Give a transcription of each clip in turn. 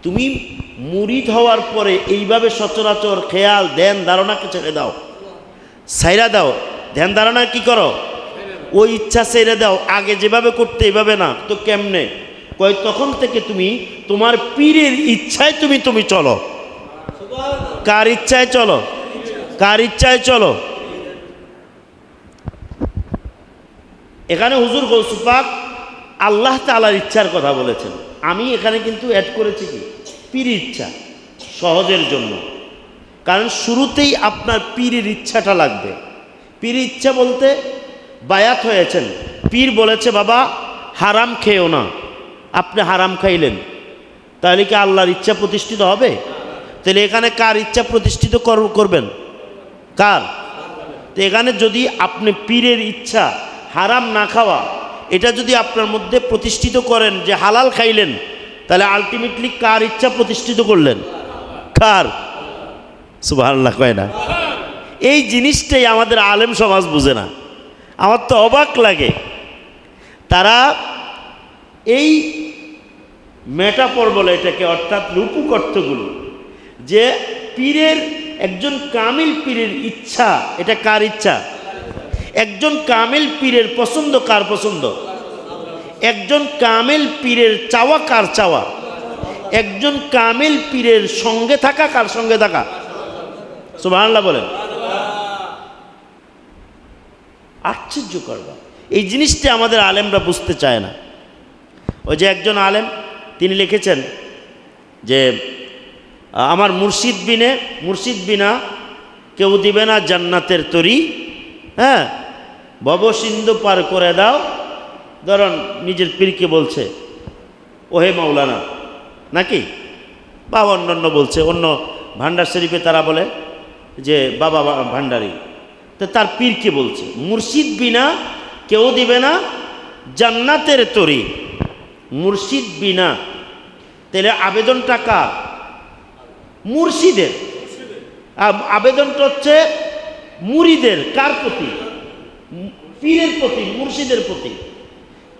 তুমি মুরিদ হওয়ার পরে এইভাবে সচরাচর খেয়াল ধ্যান ধারণাকে ছেড়ে দাও, ছাইরা দাও। ধ্যান ধারণা কি করো? ওই ইচ্ছা ছেড়ে দাও। আগে যেভাবে করতে এইভাবে না তো কেমনে? কয় তখন থেকে তুমি তোমার পীরের ইচ্ছায় তুমি চলো। কার ইচ্ছায় চলো? কার ইচ্ছায় চলো? এখানে হুজুর গৌসুল পাক আল্লাহ তাআলার ইচ্ছার কথা বলেছেন। আমি এখানে কিন্তু অ্যাড করেছি কি পীরের ইচ্ছা, সহজের জন্য। কারণ শুরুতেই আপনার পীরের ইচ্ছাটা লাগবে। পীরের ইচ্ছা বলতে বায়াত হয়েছেন, পীর বলেছে বাবা হারাম খেও না, আপনি হারাম খাইলেন, তাহলে কি আল্লাহর ইচ্ছা প্রতিষ্ঠিত হবে? তাহলে এখানে কার ইচ্ছা প্রতিষ্ঠিত করবেন? কার? তো এখানে যদি আপনি পীরের ইচ্ছা হারাম না খাওয়া এটা যদি আপনার মধ্যে প্রতিষ্ঠিত করেন যে হালাল খাইলেন, তাহলে আলটিমেটলি কার ইচ্ছা প্রতিষ্ঠিত করলেন? কার? সুবহানাল্লাহ কয় না? এই জিনিসটাই আমাদের আলেম সমাজ বুঝে না। আমার তো অবাক লাগে, তারা এই মেটাফর বলে এটাকে, অর্থাৎ রূপক অর্থগুলো, যে পীরের একজন কামিল পীরের ইচ্ছা, এটা কার ইচ্ছা? একজন কামিল পীরের পছন্দ কার পছন্দ? একজন কামিল পীরের চাওয়া কার চাওয়া? একজন কামিল পীরের সঙ্গে থাকা কার সঙ্গে থাকা? সুবহানাল্লাহ বলেন। আশ্চর্য করবা, এই জিনিসটা আমাদের আলেমরা বুঝতে চায় না। ওই যে একজন আলেম তিনি লিখেছেন যে আমার মুর্শিদ বিনা কেউ দিবে না জান্নাতের তরি, হ্যাঁ ভবসিন্ধু পার করে দাও। ধরুন নিজের পীরকে বলছে ওহে মাওলানা, নাকি বা অন্যান্য বলছে, অন্য ভান্ডার শরীফে তারা বলে যে বাবা ভান্ডারি, তো তার পীরকে বলছে মুর্শিদ বিনা কেউ দিবে না জান্নাতের তরি। মুর্শিদ বিনা, তাহলে আবেদনটা কার? মুর্শিদের। আবেদনটা হচ্ছে মুরিদের। কার প্রতি? পীরের প্রতি, মুর্শিদের প্রতি।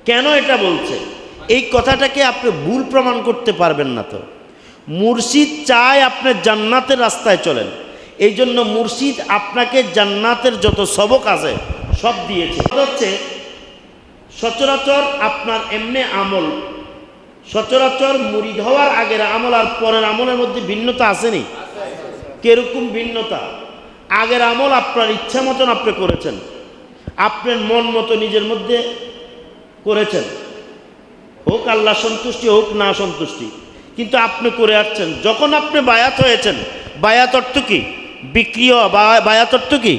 কেন এটা বলছে? এই কথাটাকে আপনি ভুল প্রমাণ করতে পারবেন না। তো মুর্শিদ চায় আপনি জান্নাতের রাস্তায় চলেন, এই জন্য মুর্শিদ আপনাকে জান্নাতের যত সবক আছে সব দিয়েছে। হচ্ছে সচরাচর আপনার এমনি আমল, সচরাচর মুরিদ হওয়ার আগের আমল আর পরের আমলের মধ্যে ভিন্নতা আসেনি? কিরকম ভিন্নতা? আগের আমল আপনার ইচ্ছা মতন আপনি করেছেন, আপনার মন মতো নিজের মধ্যে করেছেন, হোক আল্লাহ সন্তুষ্টি হোক না সন্তুষ্টি, কিন্তু আপনি করে আসছেন। যখন আপনি বায়াত হয়েছেন, বায়াত অর্থ কি? বিক্রি হওয়া। বায়াত অর্থ কি?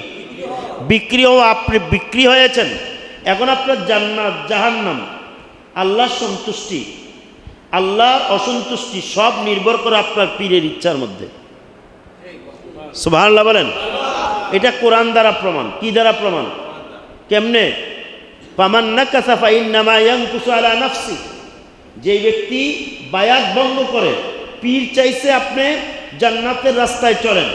বিক্রি হওয়া। আপনি বিক্রি হয়েছেন। এখন আপনার জান্নাত জাহান্নাম, আল্লাহর সন্তুষ্টি আল্লাহর অসন্তুষ্টি সব নির্ভর করে আপনার পীরের ইচ্ছার মধ্যে। সুবহানাল্লাহ বলেন। এটা কোরআন দ্বারা প্রমাণ। কি দ্বারা প্রমাণ? কেমনে? ফামান নাকাসা ফাইন্নামা ইয়ানকুসু আলা নাফসি। যেই ব্যক্তি বায়াত ভঙ্গ করে, পীর চাইছে আপনি জান্নাতের রাস্তায় চলেন,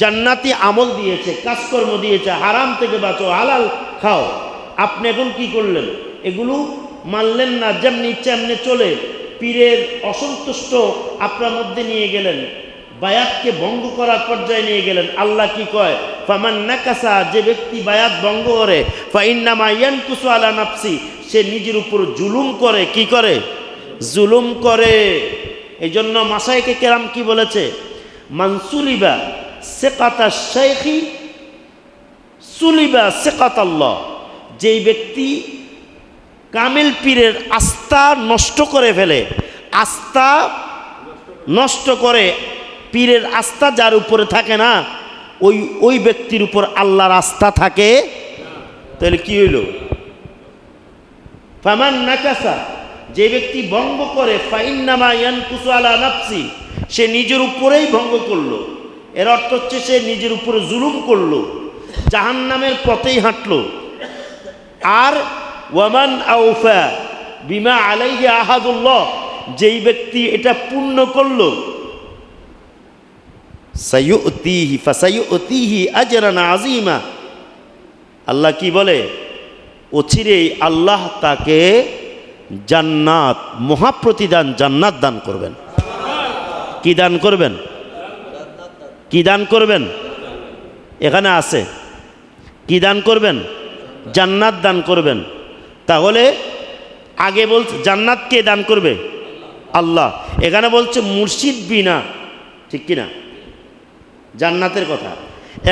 জান্নাতি আমল দিয়েছে, কাজকর্ম দিয়েছে, হারাম থেকে বাঁচো, হালাল খাও, আপনি এখন কি করলেন? এগুলো মানলেন না, যেমনি ইচ্ছা এমনি চলে পীরের অসন্তুষ্ট আপনার মধ্যে নিয়ে গেলেন, বায়াতকে ভঙ্গ করার পর্যায়ে নিয়ে গেলেন। আল্লাহ কি কয়? ফামান নাকাসা, যে ব্যক্তি বায়াত ভঙ্গ করে, ফাইন্নামা ইয়ানকুসু আলা নাফসি, সে নিজের উপর জুলুম করে। কি করে? জুলুম করে। এই জন্য মাশায়েখে কেরাম কি বলেছে? মানসুলিবা সিকাতা শাইখি সুলিবা সিকাতাল্লাহ। যেই ব্যক্তি কামিল পীরের আস্থা নষ্ট করে ফেলে, আস্থা নষ্ট করে, পীরের আস্থা যার উপরে থাকে না, ওই ব্যক্তির উপর আল্লাহর আস্থা থাকে। তাহলে কি হইল? ফামান নাকাসা, যে ব্যক্তি ভঙ্গ করে, ফাইন্নামা ইয়ানকুসু আলা নাফসি, সে নিজের উপরেই ভঙ্গ করলো। এর অর্থ হচ্ছে সে নিজের উপরে জুলুম করলো, জাহান্নামের পথেই হাঁটলো। আর ওয়ামান আউফা বিমা আলাইহি আহাদুল্লাহ, যেই ব্যক্তি এটা পূর্ণ করলো, সাইয়ুতিহি ফাসাইয়ুতিহি আজরান আযীমা। আল্লাহ কি বলে? অচিরেই আল্লাহ তাকে জান্নাত, মহাপ্রতিদান জান্নাত দান করবেন। কি দান করবেন? কি দান করবেন? এখানে আছে কি দান করবেন? জান্নাত দান করবেন। তাহলে আগে বলছে জান্নাত কে দান করবে? আল্লাহ। এখানে বলছে মুর্শিদ বিনা, ঠিক কিনা? জান্নাতের কথা।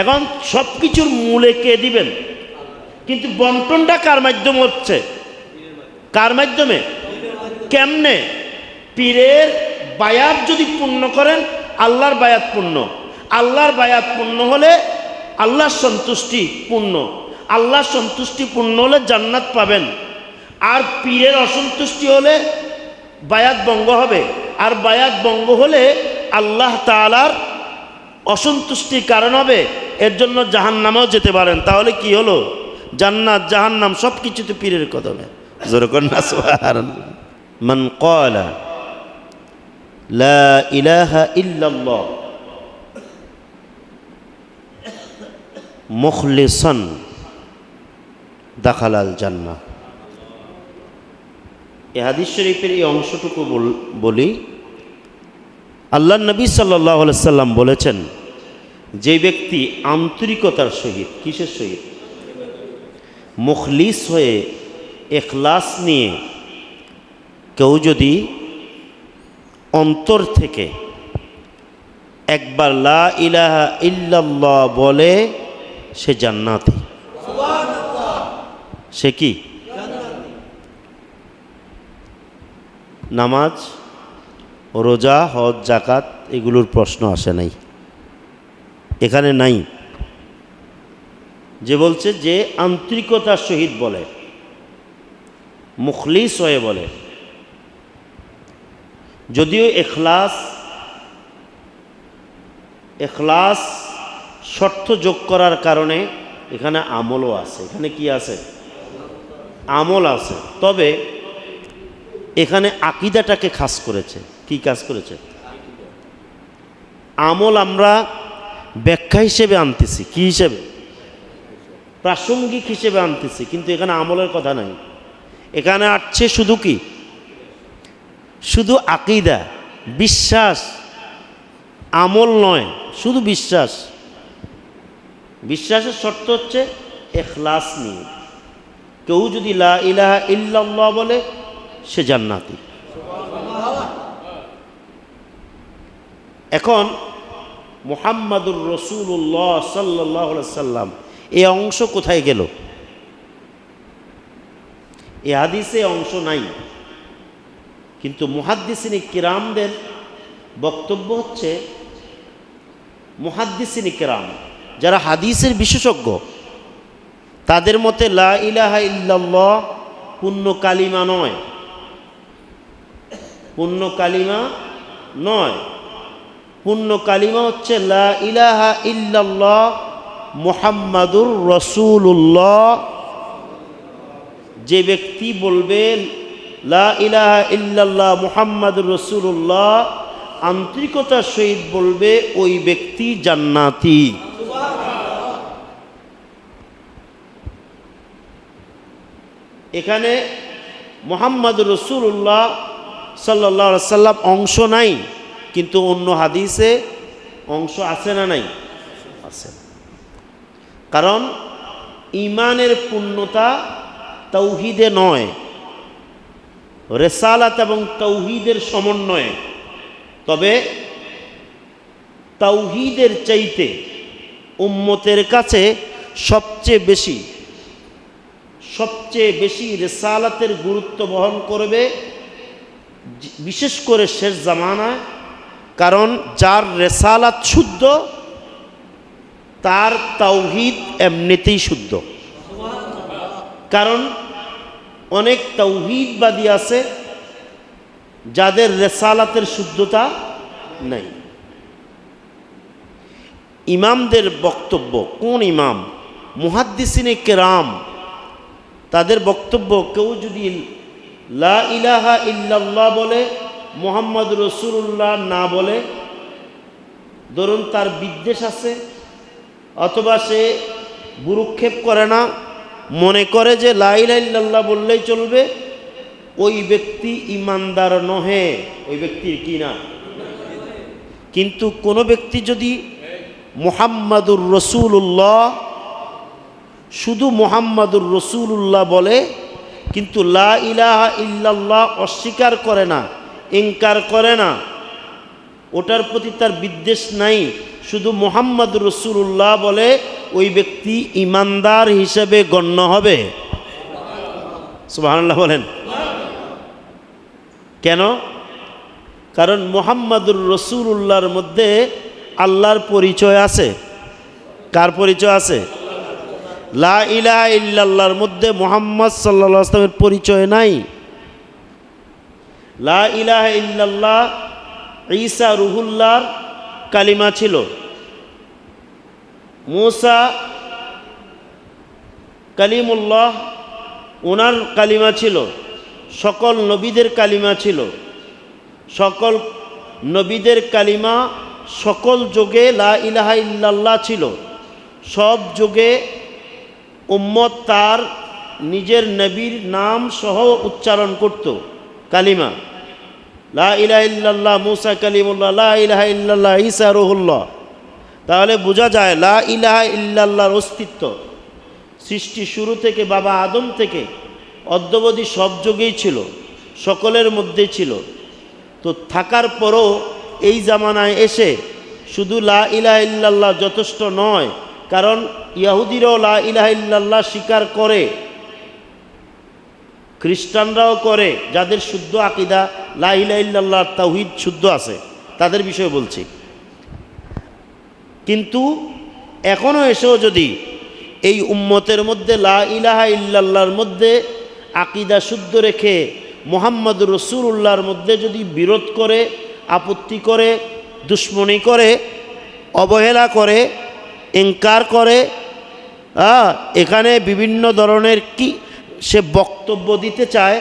এখন সব কিছুর মূলে কে দিবেন? কিন্তু বন্টনটা কার মাধ্যমে হচ্ছে? কার মাধ্যমে? কেমনে? পীরের বায়াত যদি পূর্ণ করেন, আল্লাহর বায়াত পূর্ণ। আল্লাহর বায়াত পূর্ণ হলে আল্লাহর সন্তুষ্টি পূর্ণ। আল্লাহর সন্তুষ্টি পূর্ণ হলে জান্নাত পাবেন। আর পীরের অসন্তুষ্টি হলে বায়াত ভঙ্গ হবে। আর বায়াত ভঙ্গ হলে আল্লাহ তাআলার অসন্তুষ্টির কারণ হবে। এর জন্য জাহান্নামেও যেতে পারেন। তাহলে কি হলো? জান্নাত জাহান্নাম সব কিছুতে পীরের কদমে। জোরে কর না সুবহানাল্লাহ। মান ক্বালা লা ইলাহা ইল্লাল্লাহ মুখলিসান দাখালাল জান্নাহ। এই হাদিস শরীফের এই অংশটুকু বলি। আল্লাহ নবী সাল্লাল্লাহু আলাইহি সাল্লাম বলেছেন, যে ব্যক্তি আন্তরিকতার সহিত, কিসের সহিত? মুখলিস হয়ে, ইখলাস নিয়ে কেউ যদি অন্তর থেকে একবার লা ইলাহা ইল্লাল্লাহ বলে, সে জান্নাতি। সে কি? নামাজ, রোজা, হজ, জাকাত এগুলোর প্রশ্ন আসে নাই, এখানে নাই। যে বলছে যে আন্তরিকতার সহিত বলে, মুখলিস হয়ে বলে। যদিও এখলাস শর্ত যোগ করার কারণে এখানে আমলও আছে। এখানে কি আছে? আমল আছে। তবে এখানে আকীদাটাকে খাস করেছে। কি কাজ করেছে? আমল আমরা ব্যাখ্যা হিসেবে আনতেছি। কি হিসেবে? প্রাসঙ্গিক হিসেবে আনতেছি, কিন্তু এখানে আমলের কথা নাই। এখানে আসছে শুধু কি? শুধু আকীদা, বিশ্বাস, আমল নয়, শুধু বিশ্বাস। বিশ্বাসের শর্ত হচ্ছে ইখলাস নিয়ে। কেউ যদি লা ইলাহা ইল্লাল্লাহ বলে, সে জান্নাতি। এখন মুহাম্মাদুর রাসূলুল্লাহ সাল্লাল্লাহু আলাইহি সাল্লাম এই অংশ কোথায় গেল? এই হাদিসে অংশ নাই। কিন্তু মুহাদ্দিসিনে কিরামদের বক্তব্য হচ্ছে, মুহাদ্দিসিনে কিরাম যারা হাদিসের বিশেষজ্ঞ, তাদের মতে লা ইলাহা ইল্লাল্লাহ পূর্ণ কালিমা নয়। পূর্ণ কালিমা নয়। পূর্ণ কালিমা হচ্ছে লা ইলাহা ইল্লাল্লাহ মুহাম্মাদুর রাসূলুল্লাহ। যে ব্যক্তি বলবে লা ইলাহা ইল্লাল্লাহ মুহাম্মাদুর রাসূলুল্লাহ, আন্তরিকতার সহিত বলবে, ওই ব্যক্তি জান্নাতি। এখানে মুহাম্মাদুর রাসূলুল্লাহ সাল্লাল্লাহু আলাইহি সাল্লাম অংশ নাই, কিন্তু অন্য হাদিসে অংশ আছে না নাই? আছে। কারণ ঈমানের পূর্ণতা তাওহীদে নয়, রিসালাত এবং তাওহীদের সমন্বয়ে। তবে তাওহীদের চাইতে উম্মতের কাছে সবচেয়ে বেশি রিসালাতের গুরুত্ব বহন করবে, বিশেষ করে শেষ জামানায়। কারণ যার রিসালাত শুদ্ধ, তার তাওহীদ এমনিতেই শুদ্ধ। কারণ অনেক তাওহীদবাদী আছে যাদের রিসালাতের শুদ্ধতা নেই। ইমামদের বক্তব্য, কোন ইমাম? মুহাদ্দিসিনে কেরাম, তাদের বক্তব্য, কেউ যদি লা ইলাহা ইল্লাল্লাহ বলে, মুহাম্মাদুর রাসূলুল্লাহ না বলে, ধরুন তার বিদ্বেষ আছে, অথবা সে ভ্রুক্ষেপ করে না, মনে করে যে লা ইলাহা ইল্লাল্লাহ বললেই চলবে, ওই ব্যক্তি ইমানদার নহে। ওই ব্যক্তির কি না? কিন্তু কোনো ব্যক্তি যদি মুহাম্মাদুর রসুল্লাহ, শুধু মুহাম্মাদুর রসুল্লাহ বলে কিন্তু লা ইলাহা ইল্লাল্লাহ অস্বীকার করে না, ইনকার করে না, ওটার প্রতি তার বিদ্বেষ নাই, শুধু মুহাম্মাদুর রসুল্লাহ বলে, ওই ব্যক্তি ইমানদার হিসেবে গণ্য হবে। সুবহানাল্লাহ বলেন। কেন? কারণ মুহাম্মাদুর রসুল্লাহর মধ্যে আল্লাহর পরিচয় আছে। কার পরিচয় আছে? লা ইলাহা ইল্লাল্লাহর মধ্যে মুহাম্মদ সাল্লাল্লাহু আলাইহি ওয়াসাল্লামের পরিচয় নাই। লা ইলাহা ইল্লাল্লাহ ঈসা রুহুল্লাহর কালিমা ছিল, মুসা কালিমুল্লাহ ওনার কালিমা ছিল, সকল নবীদের কালিমা ছিল। সকল নবীদের কালিমা সকল যুগে লা ইলাহা ইল্লাল্লাহ ছিল। সব যুগে উম্মত তার নিজের নবীর নাম সহ উচ্চারণ করত কালিমা, লা ইলাহা ইল্লাল্লাহ মুসা কালিমুল্লাহ, লা ইলাহা ইল্লাল্লাহ ঈসা রুহুল্লাহ। তাহলে বোঝা যায় লা ইলাহা ইল্লাল্লাহর অস্তিত্ব সৃষ্টি শুরু থেকে, বাবা আদম থেকে অদ্যাবধি সব যুগেই ছিল, সকলের মধ্যেই ছিল। তো থাকার পরও এই জামানায় এসে শুধু লা ইলাহা ইল্লাল্লাহ যথেষ্ট নয়, কারণ ইহুদিরাও লা ইলাহা ইল্লাল্লাহ স্বীকার করে, খ্রিস্টানরাও করে, যাদের শুদ্ধ আকীদা লা ইলাহা ইল্লাল্লাহ তাওহীদ শুদ্ধ আছে, তাদের বিষয়ে বলছি। কিন্তু এখনও এসেও যদি এই উম্মতের মধ্যে লা ইলাহা ইল্লাল্লাহর মধ্যে আকীদা শুদ্ধ রেখে মুহাম্মাদুর রাসূলুল্লাহর মধ্যে যদি বিরোধ করে, আপত্তি করে, দুশ্মনী করে, অবহেলা করে, ইনকার করে, এখানে বিভিন্ন ধরনের কি সে বক্তব্য দিতে চায়,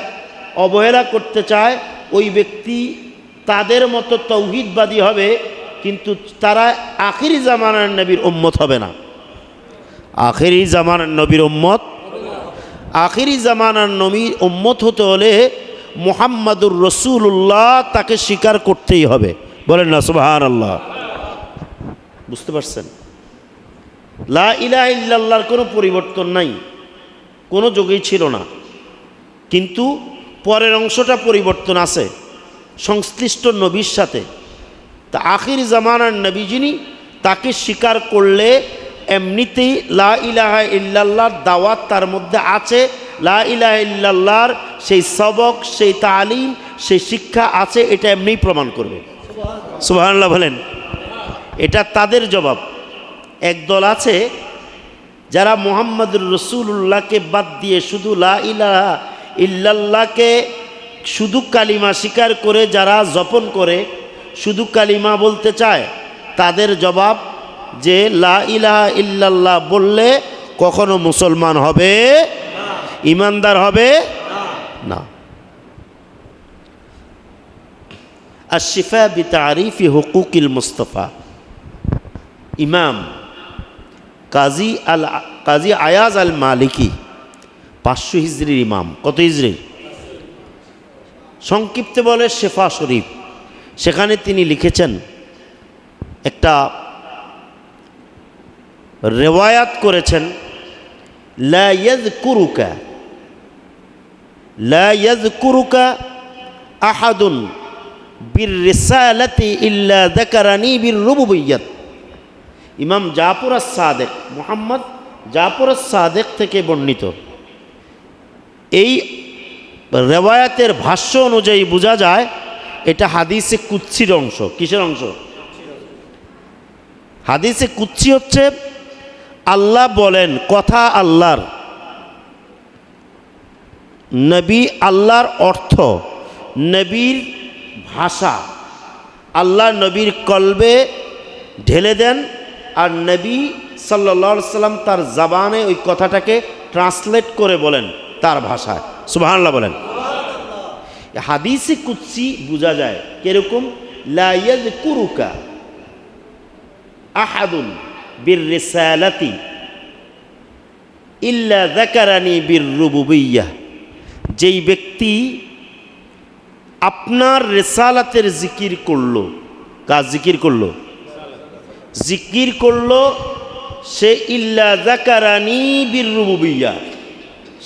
অবহেলা করতে চায়, ওই ব্যক্তি তাদের মতো তাওহীদবাদী হবে, কিন্তু তারা আখিরি জামানার নবীর উম্মত হবে না। আখিরি জামানার নবীর উম্মত, আখিরি জামানার নবীর উম্মত হতে হলে মুহাম্মাদুর রাসূলুল্লাহ তাকে স্বীকার করতেই হবে। বলেন না সুবহানাল্লাহ। বুঝতে পারছেন? লা ইলাহা ইল্লাল্লাহর কোনো পরিবর্তন নাই, কোনো যুগেই ছিল না, কিন্তু পরের অংশটা পরিবর্তন আছে সংশ্লিষ্ট নবীর সাথে। তা আখির জামানার নবী যিনি, তাকে স্বীকার করলে এমনিতেই লা ইলাহা ইল্লাল্লাহর দাওয়াত তার মধ্যে আছে, লা ইলাহা ইল্লাল্লাহর সেই সবক, সেই তালিম, সেই শিক্ষা আছে, এটা এমনিই প্রমাণ করবে। সুবহানাল্লাহ বলেন। এটা তাদের জবাব। একদল আছে যারা মুহাম্মাদুর রাসূলুল্লাহকে বাদ দিয়ে শুধু লা ইলাহা ইল্লাল্লাহকে শুধু কালিমা স্বীকার করে যারা জপন করে, শুধু কালিমা বলতে চায়, তাদের জবাব যে লা ইলাহা ইল্লাল্লাহ বললে কখনো মুসলমান হবে, ইমানদার হবে না। আশ-শিফা বিতারিফি হুকুকিল মুস্তাফা, ইমাম কাজী আয়াজ আল মালিকি, 500 হিজরির ইমাম। কত হিজরি? সংক্ষিপ্তে বলে শেফা শরীফ। সেখানে তিনি লিখেছেন, একটা রেওয়ায়াত করেছেন, লা ইয়াযকুরুকা আহাদুন বির-রিসালাতি ইল্লা যাকারানি বির-রুবুবিয়্যাত। ইমাম জাফর আস-সাদিক, মুহাম্মদ জাফর আস-সাদিক থেকে বর্ণিত। এই রেওয়ায়াতের ভাষ্য অনুযায়ী বোঝা যায় এটা হাদিসে কুদসির অংশ। কিসের অংশ? হাদিসে কুদসি হচ্ছে আল্লাহ বলেন, কথা আল্লাহর, নবী আল্লাহর অর্থ, নবীর ভাষা আল্লাহ নবীর কলবে ঢেলে দেন, আর নবী সাল্লাল্লাহু আলাইহি সাল্লাম তার জবানে ওই কথাটাকে ট্রান্সলেট করে বলেন তার ভাষায়। সুবহানাল্লাহ বলেন। হাদিসে কুদসি বোঝা যায় কিরকম, লা ইয়াযকুরুকা আহাদুন বির-রিসালাতি ইল্লা যাকারানি বির-রুবুবিয়্যাহ। যেই ব্যক্তি আপনার রিসালাতের জিকির করলো, কাজ জিকির করলো, জিকির করলো সে ইল্লা যাকারানি বির রুবুবিয়্যা,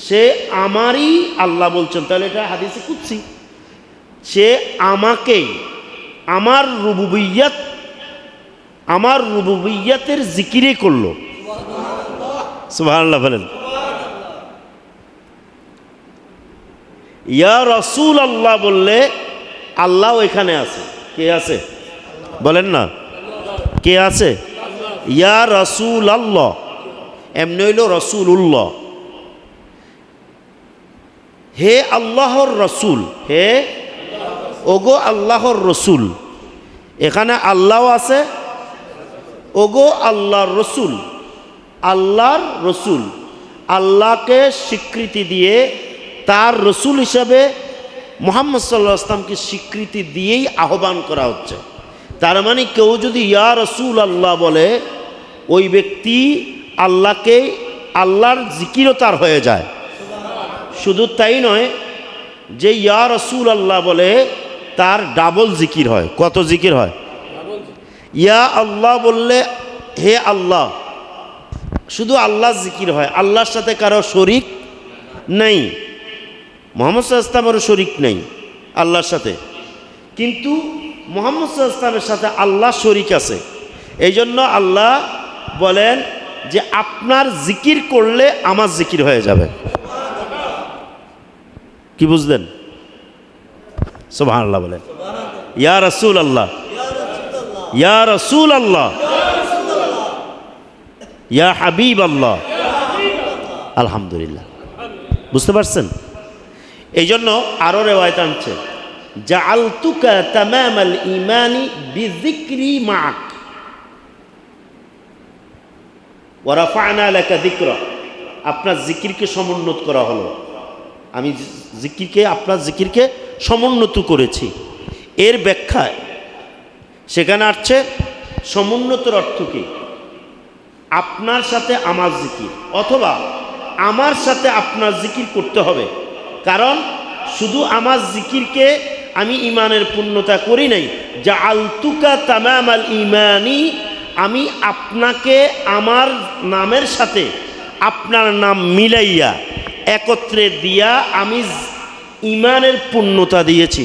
সে আমারই আল্লাহ বলছেন, তাহলে এটা হাদিসে কুদসি। সে আমাকেই আমার রুবুবিয়্যাতের জিকিরে করলো। সুবহানাল্লাহ বলেন। ইয়া রাসূল আল্লাহ বললে আল্লাহ এখানে আছে। কে আছে বলেন না, কে আছে? ইয়া রাসূল আল্লাহ, এমনি হইল রাসূলুল্লাহ। হে আল্লাহর রসুল, হে ওগো আল্লাহর রসুল। এখানে আল্লাহ আছে, ওগো আল্লাহর রসুল। আল্লাহর রসুল, আল্লাহকে স্বীকৃতি দিয়ে তার রসুল হিসাবে মুহাম্মদ সাল্লাল্লাহু আলাইহি ওয়াসাল্লামকে স্বীকৃতি দিয়েই আহ্বান করা হচ্ছে। তার মানে কেউ যদি ইয়া রসুল আল্লাহ বলে, ওই ব্যক্তি আল্লাহকে, আল্লাহর জিকিরও তার হয়ে যায়। শুধু তাই নয়, যে ইয়া রসুল আল্লাহ বলে তার ডাবল জিকির হয়। কত জিকির হয়? ইয়া আল্লাহ বললে হে আল্লাহ, শুধু আল্লাহ জিকির হয়, আল্লাহর সাথে কারো শরিক নেই। মুহাম্মদ সাল্লাল্লাহু আলাইহি ওয়াসাল্লামেরও শরিক নেই আল্লাহর সাথে, কিন্তু মুহাম্মদ সাল্লাল্লাহু আলাইহি ওয়াসাল্লামের সাথে আল্লাহ শরিক আছে। এই জন্য আল্লাহ বলেন যে আপনার জিকির করলে আমার জিকির হয়ে যাবে। কি বুঝলেন? সুবহানাল্লাহ বলেন। ইয়া রাসূল আল্লাহ, ইয়া রাসূল আল্লাহ, ইয়া হাবিব আল্লাহ। আলহামদুলিল্লাহ, বুঝতে পারছেন? এই জন্য আরো রেওয়ায়াত আনছে, জাআলতুকা তামামাল ঈমানি বিযিকরি মা'ক ওয়া রাফা'না লাকা যিকরা। আপনার জিকিরকে সমুন্নত করা হলো, আমি জিকিরকে, আপনার জিকিরকে সমুন্নত করেছি। এর ব্যাখ্যায় সেখানে আসছে সমুন্নতর অর্থ কি? আপনার সাথে আমার জিকির, অথবা আমার সাথে আপনার জিকির করতে হবে। কারণ শুধু আমার জিকিরকে আমি ইমানের পূর্ণতা করি নাই, জাআলতুকা তামামাল ঈমানি, আমি আপনাকে আমার নামের সাথে আপনার নাম মিলাইয়া একত্রে দিয়া আমি ইমানের পূর্ণতা দিয়েছি।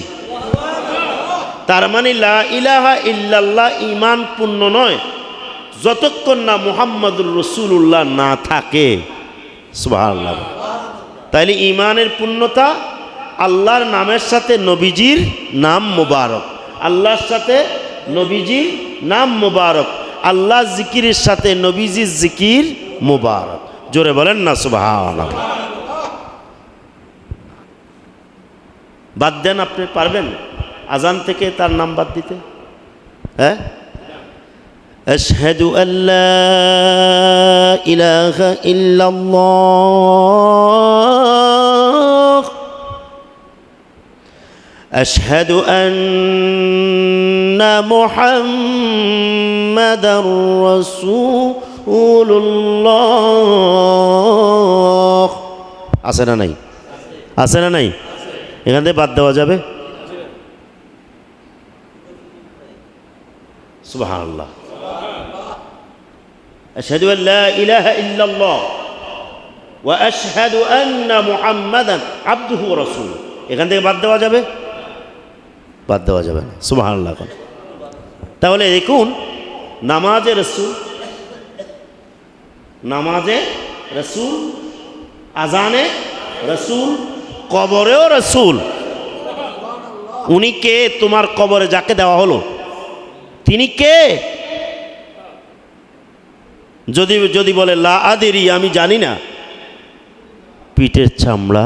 তার মানে লা ইলাহা ইল্লাল্লাহ ইমান পূর্ণ নয় যতক্ষণ না মুহাম্মাদুর রাসূলুল্লাহ না থাকে। সুবহানাল্লাহ। তাইলে ইমানের পূর্ণতা আল্লাহর নামের সাথে নবীজির নাম মুবারক, আল্লাহর সাথে নবীজির নাম মুবারক, আল্লাহ জিকিরের সাথে নবীজির জিকির মুবারক। জোরে বলেন না সুবহানাল্লাহ। বাদ দেন, আপনি পারবেন আজান থেকে তার নাম বাদ দিতে? হ্যাঁ, আশহাদু আল্লা ইলাহা ইল্লাল্লাহ, আশহাদু আন্না মুহাম্মাদার রাসূলুল্লাহ। আছে না নাই? আছে না নাই? এখান থেকে বাদ দেওয়া যাবে? সুবহানাল্লাহ। আশহাদু আল্লা ইলাহা ইল্লাল্লাহ ওয়া আশহাদু আন্না মুহাম্মাদান আবদুহু ওয়া রাসূলুহু, এখান থেকে বাদ দেওয়া যাবে? বাদ দেওয়া যাবে না। সুবহানাল্লাহ। তাহলে দেখুন, নামাজে রাসূল, নামাজে রাসূল, আজানে রাসূল, কবরেও রাসূল। উনি কে? তোমার কবরে যাকে দেওয়া হলো তিনি কে? যদি বলে লা আদেরি, আমি জানি না, পিঠের চামড়া।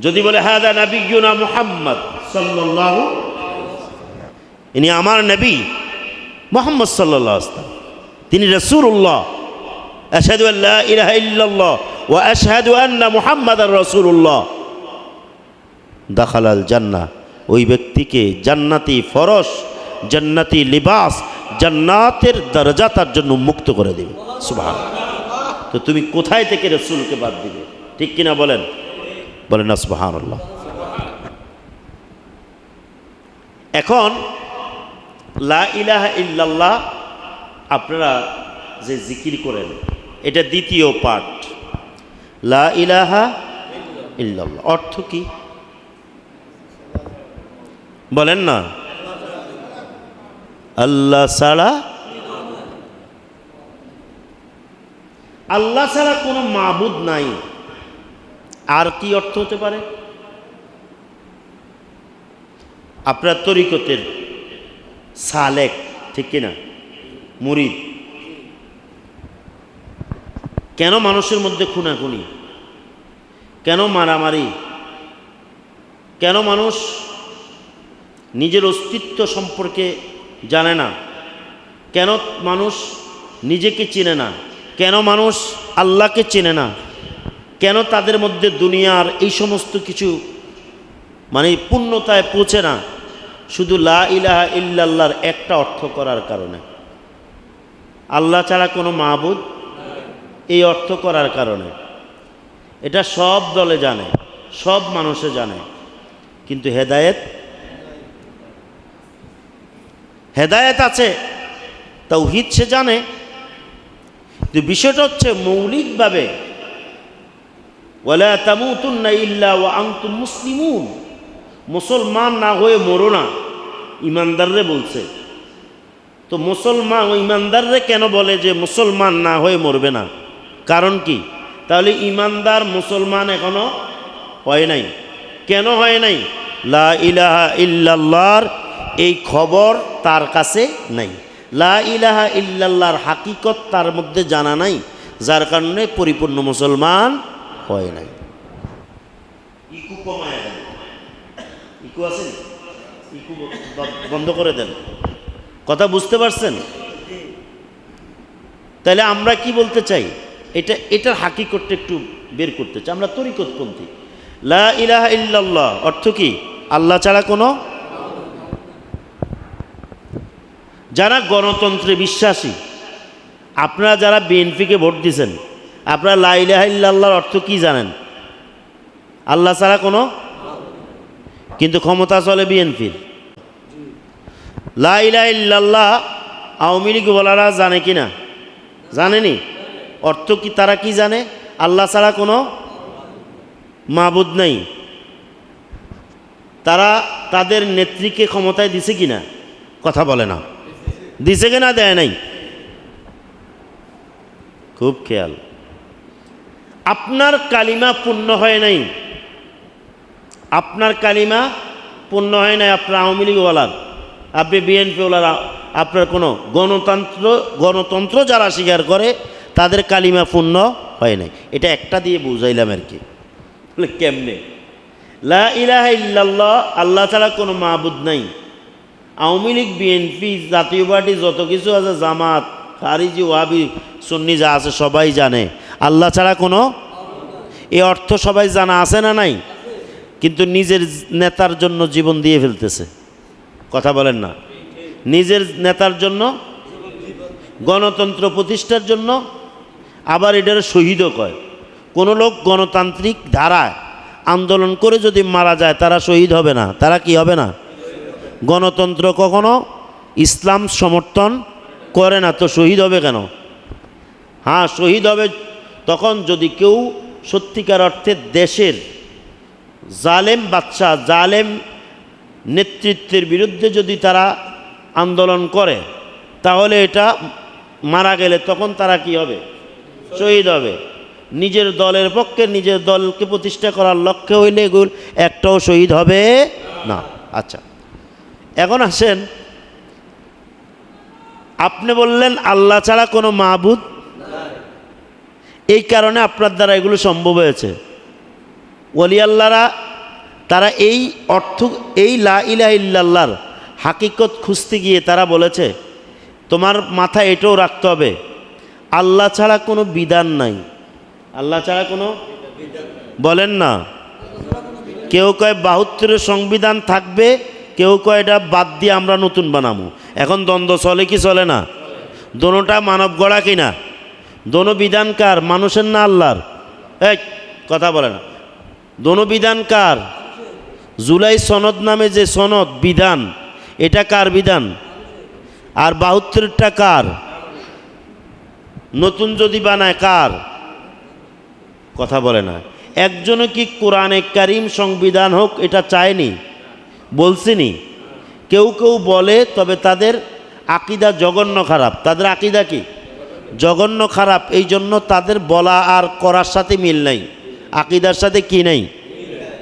যদি বলে হাদা নবিয়ুনা মুহাম্মদ সাল্লাল্লাহু, ইনি আমার নবী মুহাম্মদ সাল্লাল্লাহু আলাইহি ওয়াসাল্লাম, তিনি রাসূলুল্লাহ। আশহাদু আল্লা ইলাহা ইল্লাল্লাহ ওয়া আশহাদু আন্না মুহাম্মাদার রাসূলুল্লাহ, দাখালাল জান্নাহ। ওই ব্যক্তিকে জান্নাতি ফরশ, জান্নাতি লিবাস, জান্নাতের দরজা তার জন্য মুক্ত করে দেবে। সুবহানাল্লাহ। তো তুমি কোথায় থেকে রাসূলকে বাদ দিবে? ঠিক কিনা বলেন? বলেন না সুবহানাল্লাহ। এখন লা ইলাহা ইল্লাল্লাহ আপনারা যে জিকির করেন, এটা দ্বিতীয় পার্ট। লা ইলাহা ইল্লাল্লাহ অর্থ কি বলেন না? আল্লাহ ছাড়া, আল্লাহ ছাড়া কোনো মাবুদ নাই। আর কি অর্থ হতে পারে? আপনার তরিকতের সালেক, ঠিক কিনা, মুরিদ। কেন মানুষের মধ্যে খুনাখুনি, কেন মারামারি, কেন মানুষ নিজের অস্তিত্ব সম্পর্কে জানে না, কেন মানুষ নিজেকে চেনে না, কেন মানুষ আল্লাহকে চেনে না, কেন তাদের মধ্যে দুনিয়ার এই সমস্ত কিছু মানে পূর্ণতায় পৌঁছে না? শুধু লা ইলাহা ইল্লাল্লাহর একটা অর্থ করার কারণে, আল্লাহ ছাড়া কোনো মাবুদ, এই অর্থ করার কারণে। এটা সব দলে জানে, সব মানুষে জানে, কিন্তু হেদায়েত আছে, তাওহীদ সে জানে। কিন্তু বিষয়টা হচ্ছে মৌলিকভাবে ওয়ালা তামুতুন্না ইল্লা ওয়া আনতুম মুসলিমুন, মুসলমান না হয়ে মরো না, ইমানদাররে বলছে। তো মুসলমান ইমানদাররে কেন বলে যে মুসলমান না হয়ে মরবে না? কারণ কি? তাহলে ইমানদার মুসলমান এখনো হয় নাই। কেন হয় নাই? লা ইলাহা ইল্লাল্লাহর এই খবর তার কাছে নাই, লা ইলাহা ইল্লাল্লাহর হাকিকত তার মধ্যে জানা নাই, যার কারণে পরিপূর্ণ মুসলমান হয় নাই। ইকু কমায় দেন, ইকু আছে, ইকু বন্ধ করে দেন। কথা বুঝতে পারছেন? তাহলে আমরা কি বলতে চাই? এটার হাকিকতটা একটু বের করতে চাই। আমরা তরিকতপন্থী। লা ইলাহা ইল্লাল্লাহ অর্থ কি? আল্লাহ ছাড়া কোনো, যারা গণতন্ত্রে বিশ্বাসী, আপনারা যারা বিএনপিকে ভোট দিয়েছেন, আপনারা লা ইলাহা ইল্লাল্লাহর অর্থ কি জানেন? আল্লাহ ছাড়া কোনো, কিন্তু ক্ষমতা চলে বিএনপির। লা ইলাহা ইল্লাল্লাহ আওয়ামী লীগ বলারা জানে কি না? জানেনি। অর্থ কি? তারা কি জানে? আল্লাহ ছাড়া কোনো মাবুদ নাই। তারা তাদের নেত্রীকে ক্ষমতায় দিছে কিনা? কথা বলে না। দিছে কিনা? দেয় নাই। খুব খেয়াল। আপনার কালিমা পূর্ণ হয় নাই, আপনার কালিমা পূর্ণ হয় নাই। আপনার আওয়ামী লীগ বলার, আপনি বিএনপি বলার, আপনার কোনো গণতন্ত্র যারা স্বীকার করে তাদের কালিমা পূর্ণ হয় নাই। এটা একটা দিয়ে বুঝাইলাম আর কি। কেমনে? লা ইলাহা ইল্লাল্লাহ আল্লাহ ছাড়া কোনো মাবুদ নাই। আওয়ামী লীগ, বিএনপি, জাতীয় পার্টি, যত কিছু আছে, জামাত, খারিজি, ওয়াহাবি, সুন্নি যা আছে সবাই জানে আল্লাহ ছাড়া কোনো, এই অর্থ সবাই জানা আছে না নাই? কিন্তু নিজের নেতার জন্য জীবন দিয়ে ফেলতেছে। কথা বলেন না? নিজের নেতার জন্য, গণতন্ত্র প্রতিষ্ঠার জন্য, আবার এটার শহীদও কয়। কোনো লোক গণতান্ত্রিক ধারায় আন্দোলন করে যদি মারা যায়, তারা শহীদ হবে না। তারা কি হবে না? গণতন্ত্র কখনো ইসলাম সমর্থন করে না, তো শহীদ হবে কেন? হ্যাঁ, শহীদ হবে তখন যদি কেউ সত্যিকার অর্থে দেশের জালেম বাদশা, জালেম নেতৃত্বের বিরুদ্ধে যদি তারা আন্দোলন করে, তাহলে এটা মারা গেলে তখন তারা কি হবে? শহীদ হবে। নিজের দলের পক্ষে, নিজের দলকে প্রতিষ্ঠা করার লক্ষ্যে হইলে এগুলো একটাও শহীদ হবে না। আচ্ছা, এখন আসেন, আপনি বললেন আল্লাহ ছাড়া কোনো মাবুদ, এই কারণে আপনার দ্বারা এগুলো সম্ভব হয়েছে। ওলি আল্লাহরা তারা এই অর্থ, এই লা ইলাহা ইল্লাল্লাহর হাকিকত খুঁজতে গিয়ে তারা বলেছে, তোমার মাথায় এটাও রাখতে হবে আল্লাহ ছাড়া কোনো বিধান নাই। আল্লাহ ছাড়া কোনো, বলেন না, কেউ কয় 72 সংবিধান থাকবে, কেউ কয় এটা বাদ দিয়ে আমরা নতুন বানাবো। এখন দ্বন্দ্ব চলে কি চলে না? দোনোটা মানব গড়া কিনা? দোনো বিধান কার? মানুষের না আল্লাহর? এই কথা বলে না। দোনো বিধান কার? জুলাই সনদ নামে যে সনদ, বিধান, এটা কার বিধান? আর 72টা কার? নতুন যদি বানায় কার? কথা বলে না। একজনও কি কোরআনে কারিম সংবিধান হোক এটা চায়নি? বলছিনি? কেউ কেউ বলে, তবে তাদের আকীদা জঘন্য খারাপ। তাদের আকীদা কি? জঘন্য খারাপ। এই জন্য তাদের বলা আর করার সাথে মিল নাই, আকীদার সাথে কি নাই।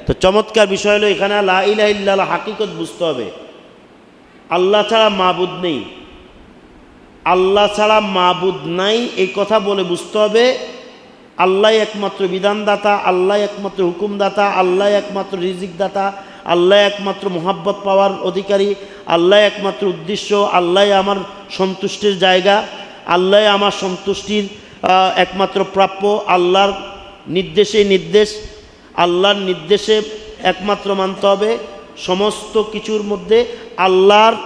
তো চমৎকার বিষয় হলো এখানে লা ইলাহা ইল্লাল্লাহ হাকিকত বুঝতে হবে। আল্লাহ ছাড়া মাবুদ নেই, আল্লাহ ছাড়া মাবুদ নাই এই কথা বলে বুঝতে হবে আল্লাহ একমাত্র বিধানদাতা, আল্লাহ একমাত্র হুকুমদাতা, আল্লাহ একমাত্র রিজিকদাতা, আল্লাহ একমাত্র মোহাব্বত পাওয়ার অধিকারী, আল্লাহ একমাত্র উদ্দেশ্য, আল্লাহ আমার সন্তুষ্টির জায়গা, আল্লাহ আমার সন্তুষ্টির একমাত্র প্রাপ্য, আল্লাহর নির্দেশে নির্দেশ, আল্লাহর নির্দেশে একমাত্র মানতে হবে। সমস্ত কিছুর মধ্যে আল্লাহর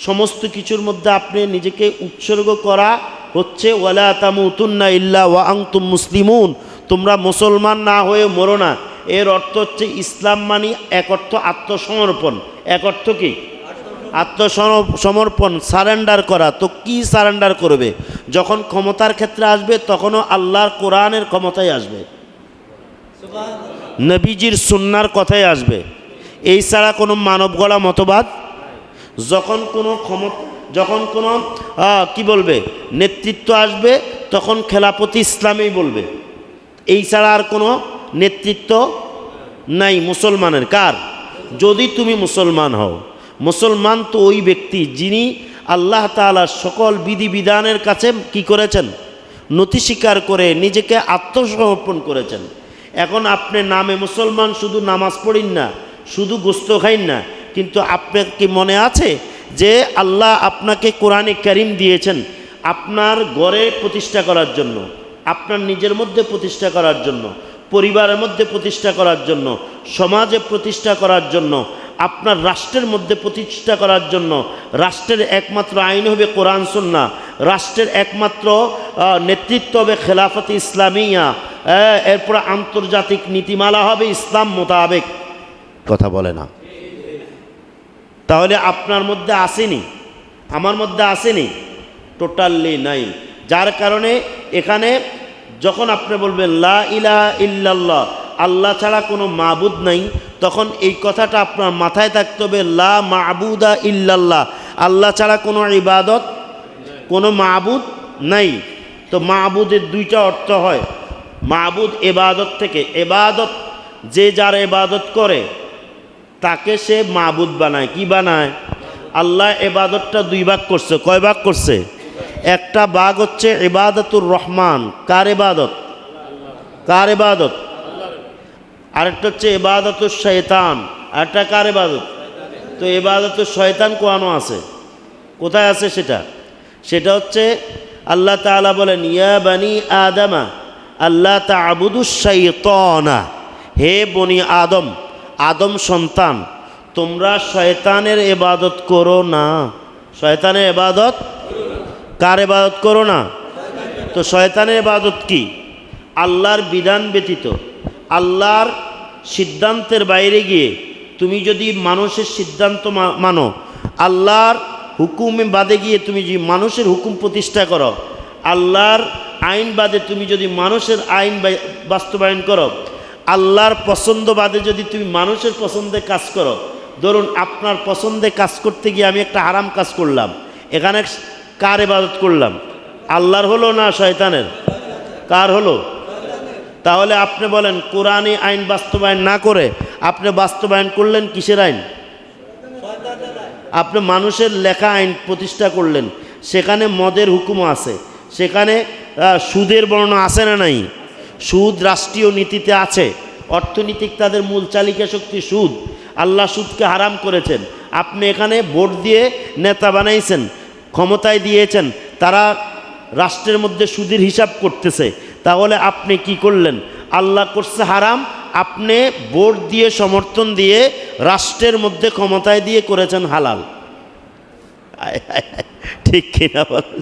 সমস্ত কিছুর মধ্যে আপনি নিজেকে উৎসর্গ করা হচ্ছে ওয়ালা তামুতুন্না ইল্লা ওয়া আনতুম মুসলিমুন, তোমরা মুসলমান না হয়ে মরো না। এর অর্থ হচ্ছে ইসলাম মানি এক অর্থ আত্মসমর্পণ, এক অর্থ কি? আত্মসমর্পণ, সারেন্ডার করা। তো কি সারেন্ডার করবে? যখন ক্ষমতার ক্ষেত্রে আসবে তখনও আল্লাহর কোরআনের ক্ষমতায় আসবে, নবীজির সুন্নাহর কথাই আসবে, এই ছাড়া কোনো মানব গড়া মতবাদ। যখন কোনো কি বলবে নেতৃত্ব আসবে তখন খেলাফতি ইসলামেই বলবে, এই ছাড়া আর কোনো নেতৃত্ব নাই মুসলমানের। কার? যদি তুমি মুসলমান হও। মুসলমান তো ওই ব্যক্তি যিনি আল্লাহ তাআলার সকল বিধিবিধানের কাছে কি করেছেন? নতি স্বীকার করে নিজেকে আত্মসমর্পণ করেছেন। এখন আপনি নামে মুসলমান, শুধু নামাজ পড়েন না, শুধু গোস্ত খাইন না, কিন্তু আপনার কি মনে আছে যে আল্লাহ আপনাকে কোরআনে কারিম দিয়েছেন আপনার ঘরে প্রতিষ্ঠা করার জন্য, আপনার নিজের মধ্যে প্রতিষ্ঠা করার জন্য, পরিবারের মধ্যে প্রতিষ্ঠা করার জন্য, সমাজে প্রতিষ্ঠা করার জন্য, আপনার রাষ্ট্রের মধ্যে প্রতিষ্ঠা করার জন্য। রাষ্ট্রের একমাত্র আইন হবে কোরআন সুন্নাহ, রাষ্ট্রের একমাত্র নেতৃত্ব হবে খেলাফত ইসলামিয়া, এরপর আন্তর্জাতিক নীতিমালা হবে ইসলাম মোতাবেক। কথা বলে না। তাহলে আপনার মধ্যে আসেনি, আমার মধ্যে আসেনি, টোটালি নাই। যার কারণে এখানে যখন আপনি বলবেন লা ইলাহা ইল্লাল্লাহ, আল্লাহ ছাড়া কোনো মাবুদ নাই, তখন এই কথাটা আপনার মাথায় থাকতে হবে লা মাবুদা ইল্লাল্লাহ, আল্লাহ ছাড়া কোনো ইবাদত, কোনো মাবুদ নাই। তো মাবুদের দুইটা অর্থ হয়। মাবুদ ইবাদত থেকে, ইবাদত যে যার ইবাদত করে তাকে সে মাবুদ বানায়। কি বানায়? আল্লাহ ইবাদতটা দুই ভাগ করছে। কয় ভাগ করছে? একটা ভাগ হচ্ছে ইবাদতুর রহমান। কার ইবাদত? কার ইবাদত? আরেকটা হচ্ছে ইবাদতুর শয়তান। আরেকটা কার ইবাদত? তো ইবাদতুর শয়তান কোয়ানো আছে? কোথায় আছে সেটা? সেটা হচ্ছে আল্লাহ তাআলা বলেন ইয়া বানি আদমা আল্লাহ তা'বুদুশ শাইতানা, হে বনি আদম, আদম সন্তান, তোমরা শয়তানের ইবাদত করো না। শয়তানের ইবাদত, কার ইবাদত করো না? তো শয়তানের ইবাদত কি? আল্লাহর বিধান ব্যতীত, আল্লাহর সিদ্ধান্তের বাইরে গিয়ে তুমি যদি মানুষের সিদ্ধান্ত মানো, আল্লাহর হুকুমে বাদে গিয়ে তুমি যদি মানুষের হুকুম প্রতিষ্ঠা করো, আল্লাহর আইন বাদে তুমি যদি মানুষের আইন বাস্তবায়ন করো, আল্লাহর পছন্দ বাদে যদি তুমি মানুষের পছন্দে কাজ করো। ধরুন আপনার পছন্দে কাজ করতে গিয়ে আমি একটা হারাম কাজ করলাম, এখানে কার ইবাদত করলাম? আল্লাহর হলো না শয়তানের? কার হলো? তাহলে আপনি বলেন কোরআনে আইন বাস্তবায়ন না করে আপনি বাস্তবায়ন করলেন কিসের আইন? আপনি মানুষের লেখা আইন প্রতিষ্ঠা করলেন, সেখানে মদের হুকুমও আছে, সেখানে সুদের বর্ণনা আছে না নাই? সুদ রাষ্ট্রীয় নীতিতে আছে, অর্থনীতিক তাদের মূল চালিকা শক্তি সুদ। আল্লাহ সুদকে হারাম করেছেন। আপনি এখানে ভোট দিয়ে নেতা বানাইছেন, ক্ষমতায় দিয়েছেন, তারা রাষ্ট্রের মধ্যে সুদের হিসাব করতেছে। তাহলে আপনি কি করলেন? আল্লাহ করছে হারাম, আপনি ভোট দিয়ে সমর্থন দিয়ে রাষ্ট্রের মধ্যে ক্ষমতায় দিয়ে করেছেন হালাল। ঠিক কিনা বলেন?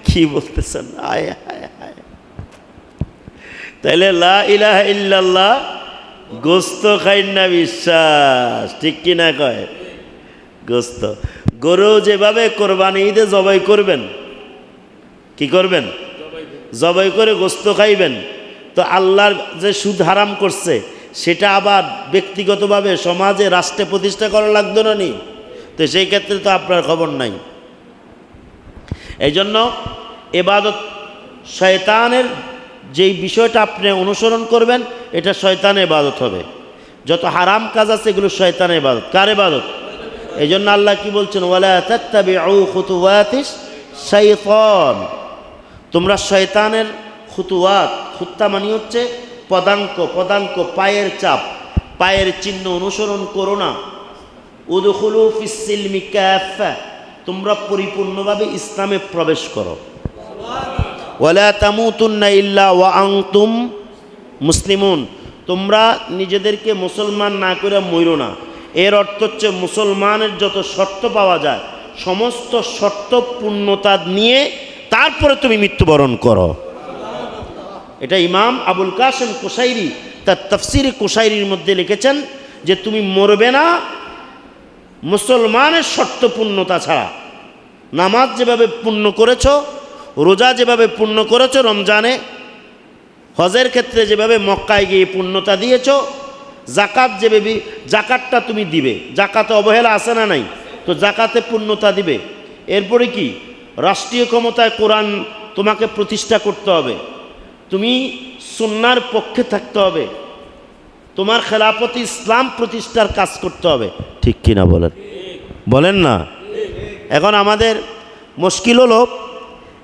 কি বলতেছেন? আয় হায় হায়। তাইলে লা ইলাহা ইল্লাল্লাহ গোস্ত খাইন না বিশ্বাস, ঠিক কিনা কয়? গোস্ত। গরু যেভাবে কোরবানি ঈদে জবাই করবেন, কি করবেন? জবাই করে গোস্ত খাইবেন। তো আল্লাহর যে সুদ হারাম করছে সেটা আবার ব্যক্তিগতভাবে সমাজে রাষ্ট্রে প্রতিষ্ঠা করা লাগতো না নি? তো সেই ক্ষেত্রে তো আপনার খবর নাই। এই জন্য এবাদত শয়তানের যেই বিষয়টা আপনি অনুসরণ করবেন এটা শয়তানের ইবাদত হবে। যত হারাম কাজ আছে এগুলো শয়তানের ইবাদত। কার ইবাদত? এই জন্য আল্লাহ কি বলছেন? ওয়ালা তাত্তাবিউ খুতুওয়াতিশ শাইতান, তোমরা শয়তানের খুতুওয়াত, খুত্তা মানে হচ্ছে পদাঙ্ক, পদাঙ্ক পায়ের চাপ, পায়ের চিহ্ন অনুসরণ করো না। উদখুলু ফিস সিলমি কাফা, তোমরা পরিপূর্ণভাবে ইসলামে প্রবেশ করো। ওয়ালা তামুতুন্না ইল্লা ওয়া আনতুম মুসলিমুন, তোমরা নিজেদেরকে মুসলমান না করে মরো না। এর অর্থ হচ্ছে মুসলমানের যত শর্ত পাওয়া যায় সমস্ত শর্ত পূর্ণতা নিয়ে তারপরে তুমি মৃত্যুবরণ করো। এটা ইমাম আবুল কাসেম কুশাইরি তার তাফসিরে কুশাইরির মধ্যে লিখেছেন যে তুমি মরবে না মুসলমানের শর্ত পূর্ণতা ছাড়া। নামাজ যেভাবে পূর্ণ করেছ, রোজা যেভাবে পূর্ণ করেছ রমজানে, হজের ক্ষেত্রে যেভাবে মক্কায় গিয়ে পূর্ণতা দিয়েছ, জাকাত যেভাবে, জাকাতটা তুমি দিবে, জাকাতে অবহেলা আছে না নাই? তো জাকাতে পূর্ণতা দিবে। এরপরে কি? রাষ্ট্রীয় ক্ষমতায় কোরআন তোমাকে প্রতিষ্ঠা করতে হবে, তুমি সুন্নাহর পক্ষে থাকতে হবে, তোমার খেলাফতে ইসলাম প্রতিষ্ঠার কাজ করতে হবে। ঠিক কিনা বলেন? বলেন না? এখন আমাদের মুশকিল হলো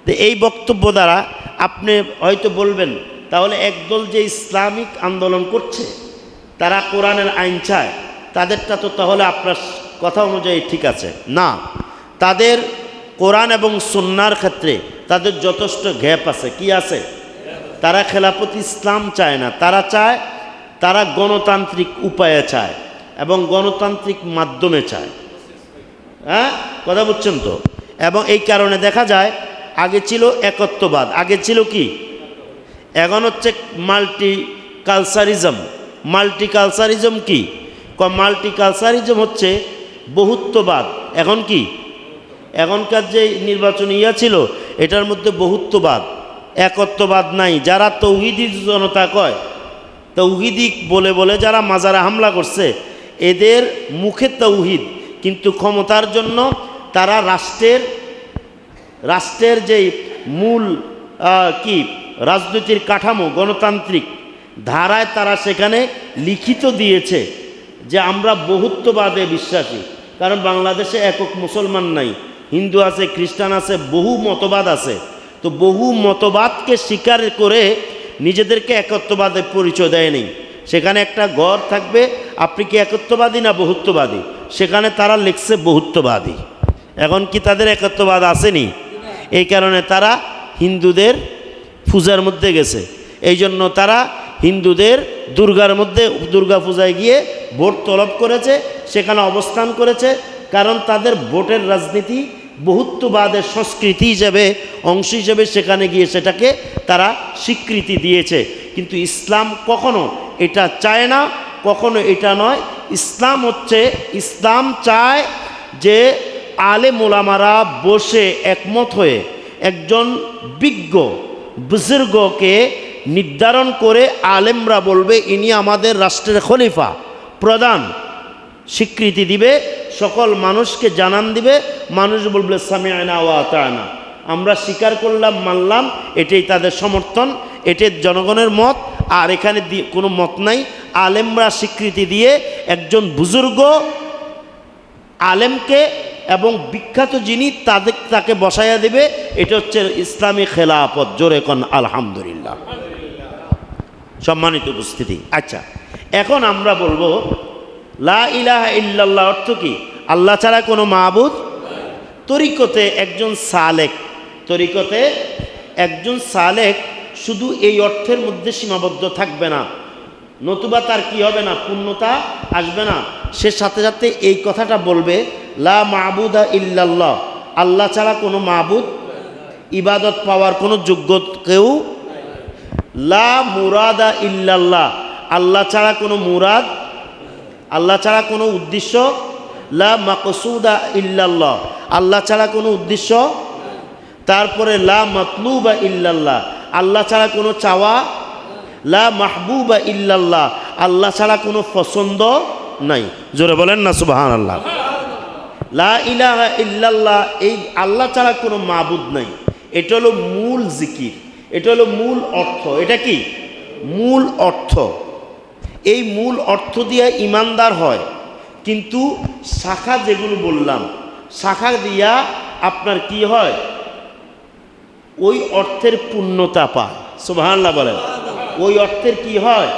যে এই বক্তব্য দ্বারা আপনি হয়তো বলবেন তাহলে একদল যে ইসলামিক আন্দোলন করছে তারা কোরআনের আইন চায়, তাদেরটা তো তাহলে আপনার কথা অনুযায়ী ঠিক আছে না। তাদের কোরআন এবং সুন্নাহর ক্ষেত্রে তাদের যথেষ্ট গ্যাপ আছে। কি আছে? তারা খেলাফত ইসলাম চায় না, তারা চায়, তারা গণতান্ত্রিক উপায়ে চায় এবং গণতান্ত্রিক মাধ্যমে চায়। হ্যাঁ, কথা বুঝছেন তো? এবং এই কারণে দেখা যায় আগে ছিল একত্ববাদ, আগে ছিল কি, এখন হচ্ছে মাল্টিকালচারিজম। মাল্টিকালচারিজম কি? মাল্টিকালচারিজম হচ্ছে বহুত্ববাদ। এখন কি? এখনকার যে নির্বাচনী ছিল এটার মধ্যে বহুত্ববাদ, একত্ববাদ নাই। যারা তৌহিদি জনতা কয়, তৌহিদি বলে বলে যারা মাজারে হামলা করছে, এদের মুখে তৌহিদ, কিন্তু ক্ষমতার জন্য তারা রাষ্ট্রের যেই মূল কি রাজনীতির কাঠামো গণতান্ত্রিক ধারায় তারা সেখানে লিখিত দিয়েছে যে আমরা বহুত্ববাদে বিশ্বাসী। কারণ বাংলাদেশে একক মুসলমান নাই, হিন্দু আছে, খ্রিস্টান আছে, বহু মতবাদ আছে। তো বহু মতবাদকে স্বীকার করে নিজেদেরকে একত্ববাদের পরিচয় দেয়নি। সেখানে একটা ঘর থাকবে, আপনি কি একত্ববাদী না বহুত্ববাদী? সেখানে তারা লিখছে বহুত্ববাদী। এখন কি তাদের একত্ববাদ আসেনি? এই কারণে তারা হিন্দুদের পূজার মধ্যে গেছে। এই জন্য তারা হিন্দুদের দুর্গার মধ্যে, দুর্গা পূজায় গিয়ে ভোট তলব করেছে, সেখানে অবস্থান করেছে। কারণ তাদের ভোটের রাজনীতি বহুত্ববাদের সংস্কৃতি হিসেবে, অংশ হিসেবে সেখানে গিয়ে সেটাকে তারা স্বীকৃতি দিয়েছে। কিন্তু ইসলাম কখনো এটা চায় না, কখনো এটা নয়। ইসলাম চায় যে আলেম ওলামারা বসে একমত হয়ে একজন বিজ্ঞ বুজুর্গকে নির্ধারণ করে আলেমরা বলবে ইনি আমাদের রাষ্ট্রের খলিফা, প্রধান, স্বীকৃতি দিবে, সকল মানুষকে জানান দিবে, মানুষ বলবে সামিআনা ওয়া আতানা, আমরা স্বীকার করলাম, মানলাম, এটাই তাদের সমর্থন, এটাই জনগণের মত। আর এখানে কোনো মত নাই। আলেমরা স্বীকৃতি দিয়ে একজন বুজুর্গ আলেমকে এবং বিখ্যাত যিনি তাকে বসাইয়া দেবে। এটা হচ্ছে ইসলামী খেলাফত। জোরে কোন আলহামদুলিল্লাহ। সম্মানিত উপস্থিতি, আচ্ছা এখন আমরা বলবো লা ইলাহা ইল্লাল্লাহ অর্থ কি? আল্লাহ ছাড়া কোনো মাবুদ। তরিকতে একজন সালেক, তরিকতে একজন সালেক শুধু এই অর্থের মধ্যে সীমাবদ্ধ থাকবে না, নতুবা তার কি হবে না, পূর্ণতা আসবে না। সে সাথে সাথে এই কথাটা বলবে লা মাবুদা ইল্লাল্লাহ, আল্লাহ ছাড়া কোনো মাবুদ, ইবাদত পাওয়ার কোনো যোগ্য কেউ। লা মুরাদা ইল্লাল্লাহ, আল্লাহ ছাড়া কোনো মুরাদ, আল্লাহ ছাড়া কোনো উদ্দেশ্য লা মাকসুদা ইল্লাল্লাহ, আল্লাহ ছাড়া কোনো উদ্দেশ্য। তারপরে লা মাতলুবা ইল্লাল্লাহ, আল্লাহ ছাড়া কোনো চাওয়া। লা মাহবুবা ইল্লাল্লাহ, আল্লাহ ছাড়া কোনো পছন্দ নাই। জোরে বলেন না সুবহানাল্লাহ। লা ইলাহা ইল্লাল্লাহ, এই আল্লাহ ছাড়া কোনো মাবুদ নাই। এটা হলো মূল জিকির, এটা হলো মূল অর্থ। এটা কি মূল অর্থ? এই মূল অর্থ দিয়ে ইমানদার হয়। কিন্তু শাখা যেগুলো বললাম, শাখা দিয়া আপনার কি হয়? ওই অর্থের পূর্ণতা পায়। সুবহানাল্লাহ বলেন। ওই অর্থের কি হয়?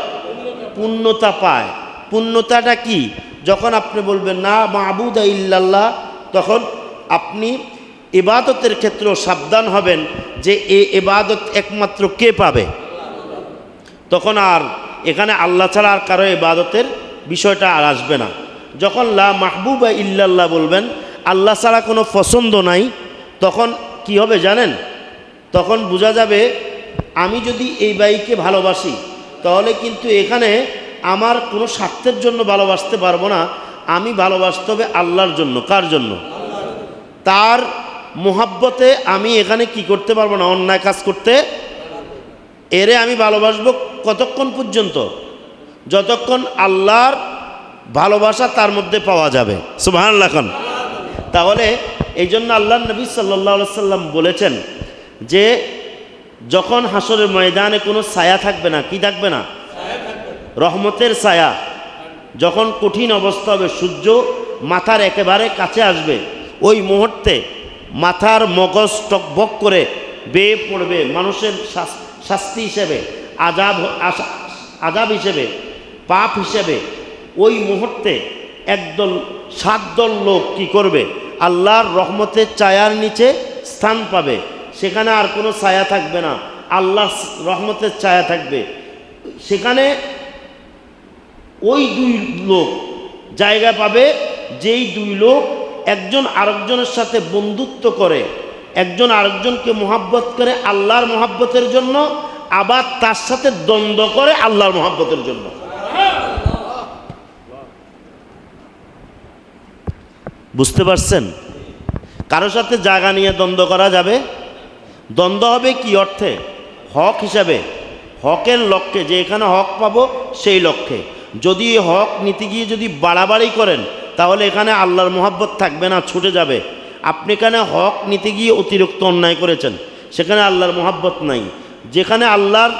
পূর্ণতা পায়। পূর্ণতাটা কি? যখন আপনি বলবেন না মাবুদা ইল্লাল্লাহ, তখন আপনি ইবাদতের ক্ষেত্রেও সাবধান হবেন যে এই ইবাদত একমাত্র কে পাবে। তখন আর এখানে আল্লাহ ছাড়া আর কারো ইবাদতের বিষয়টা আর আসবে না। যখন লা মাহবুবা ইল্লাল্লাহ বলবেন, আল্লাহ ছাড়া কোনো পছন্দ নাই, তখন কি হবে জানেন? তখন বোঝা যাবে আমি যদি এই ভাইকে ভালোবাসি, তাহলে কিন্তু এখানে আমার কোনো স্বার্থের জন্য ভালোবাসতে পারবো না। আমি ভালোবাসতে হবে আল্লাহর জন্য। কার জন্য? তার মোহাব্বতে আমি এখানে কি করতে পারবো না, অন্যায় কাজ করতে। এরে আমি ভালোবাসবো কতক্ষণ পর্যন্ত? যতক্ষণ আল্লাহর ভালোবাসা তার মধ্যে পাওয়া যাবে। সুবহানাল্লাহ। তাহলে এই জন্য আল্লাহর নবী সাল্লাল্লাহু আলাইহি সাল্লাম বলেছেন যে যখন হাসরের ময়দানে কোনো ছায়া থাকবে না। কি থাকবে না? রহমতের ছায়া। যখন কঠিন অবস্থা হবে, সূর্য মাথার একেবারে কাছে আসবে, ওই মুহূর্তে মাথার মগজ টকবক করে বেয়ে পড়বে মানুষের শাস্তি হিসেবে, আযাব হিসেবে, পাপ হিসেবে। ওই মুহূর্তে একদল 7 দল লোক কি করবে? আল্লাহর রহমতের ছায়ার নিচে স্থান পাবে। সেখানে আর কোনো ছায়া থাকবে না, আল্লাহ রহমতের ছায়া থাকবে সেখানে। ওই 2 লোক জায়গা পাবে, যেই 2 লোক একজন আরেকজনের সাথে বন্ধুত্ব করে, একজন আরেকজনকে মোহাব্বত করে আল্লাহর মোহাব্বতের জন্য, আবার তার সাথে দ্বন্দ্ব করে আল্লাহর মোহাব্বতের জন্য। বুঝতে পারছেন? কারো সাথে জায়গা নিয়ে দ্বন্দ্ব করা যাবে? দ্বন্দ্ব হবে কি অর্থে? হক হিসাবে, হকের লক্ষ্যে, যে এখানে হক পাবো সেই লক্ষ্যে। যদি হক নিতে গিয়ে যদি বাড়াবাড়ি করেন, তাহলে এখানে আল্লাহর মোহাব্বত থাকবে না, ছুটে যাবে। আপনি এখানে হক নিতে গিয়ে অতিরিক্ত অন্যায় করেছেন, সেখানে আল্লাহর মোহাব্বত নাই। যেখানে আল্লাহর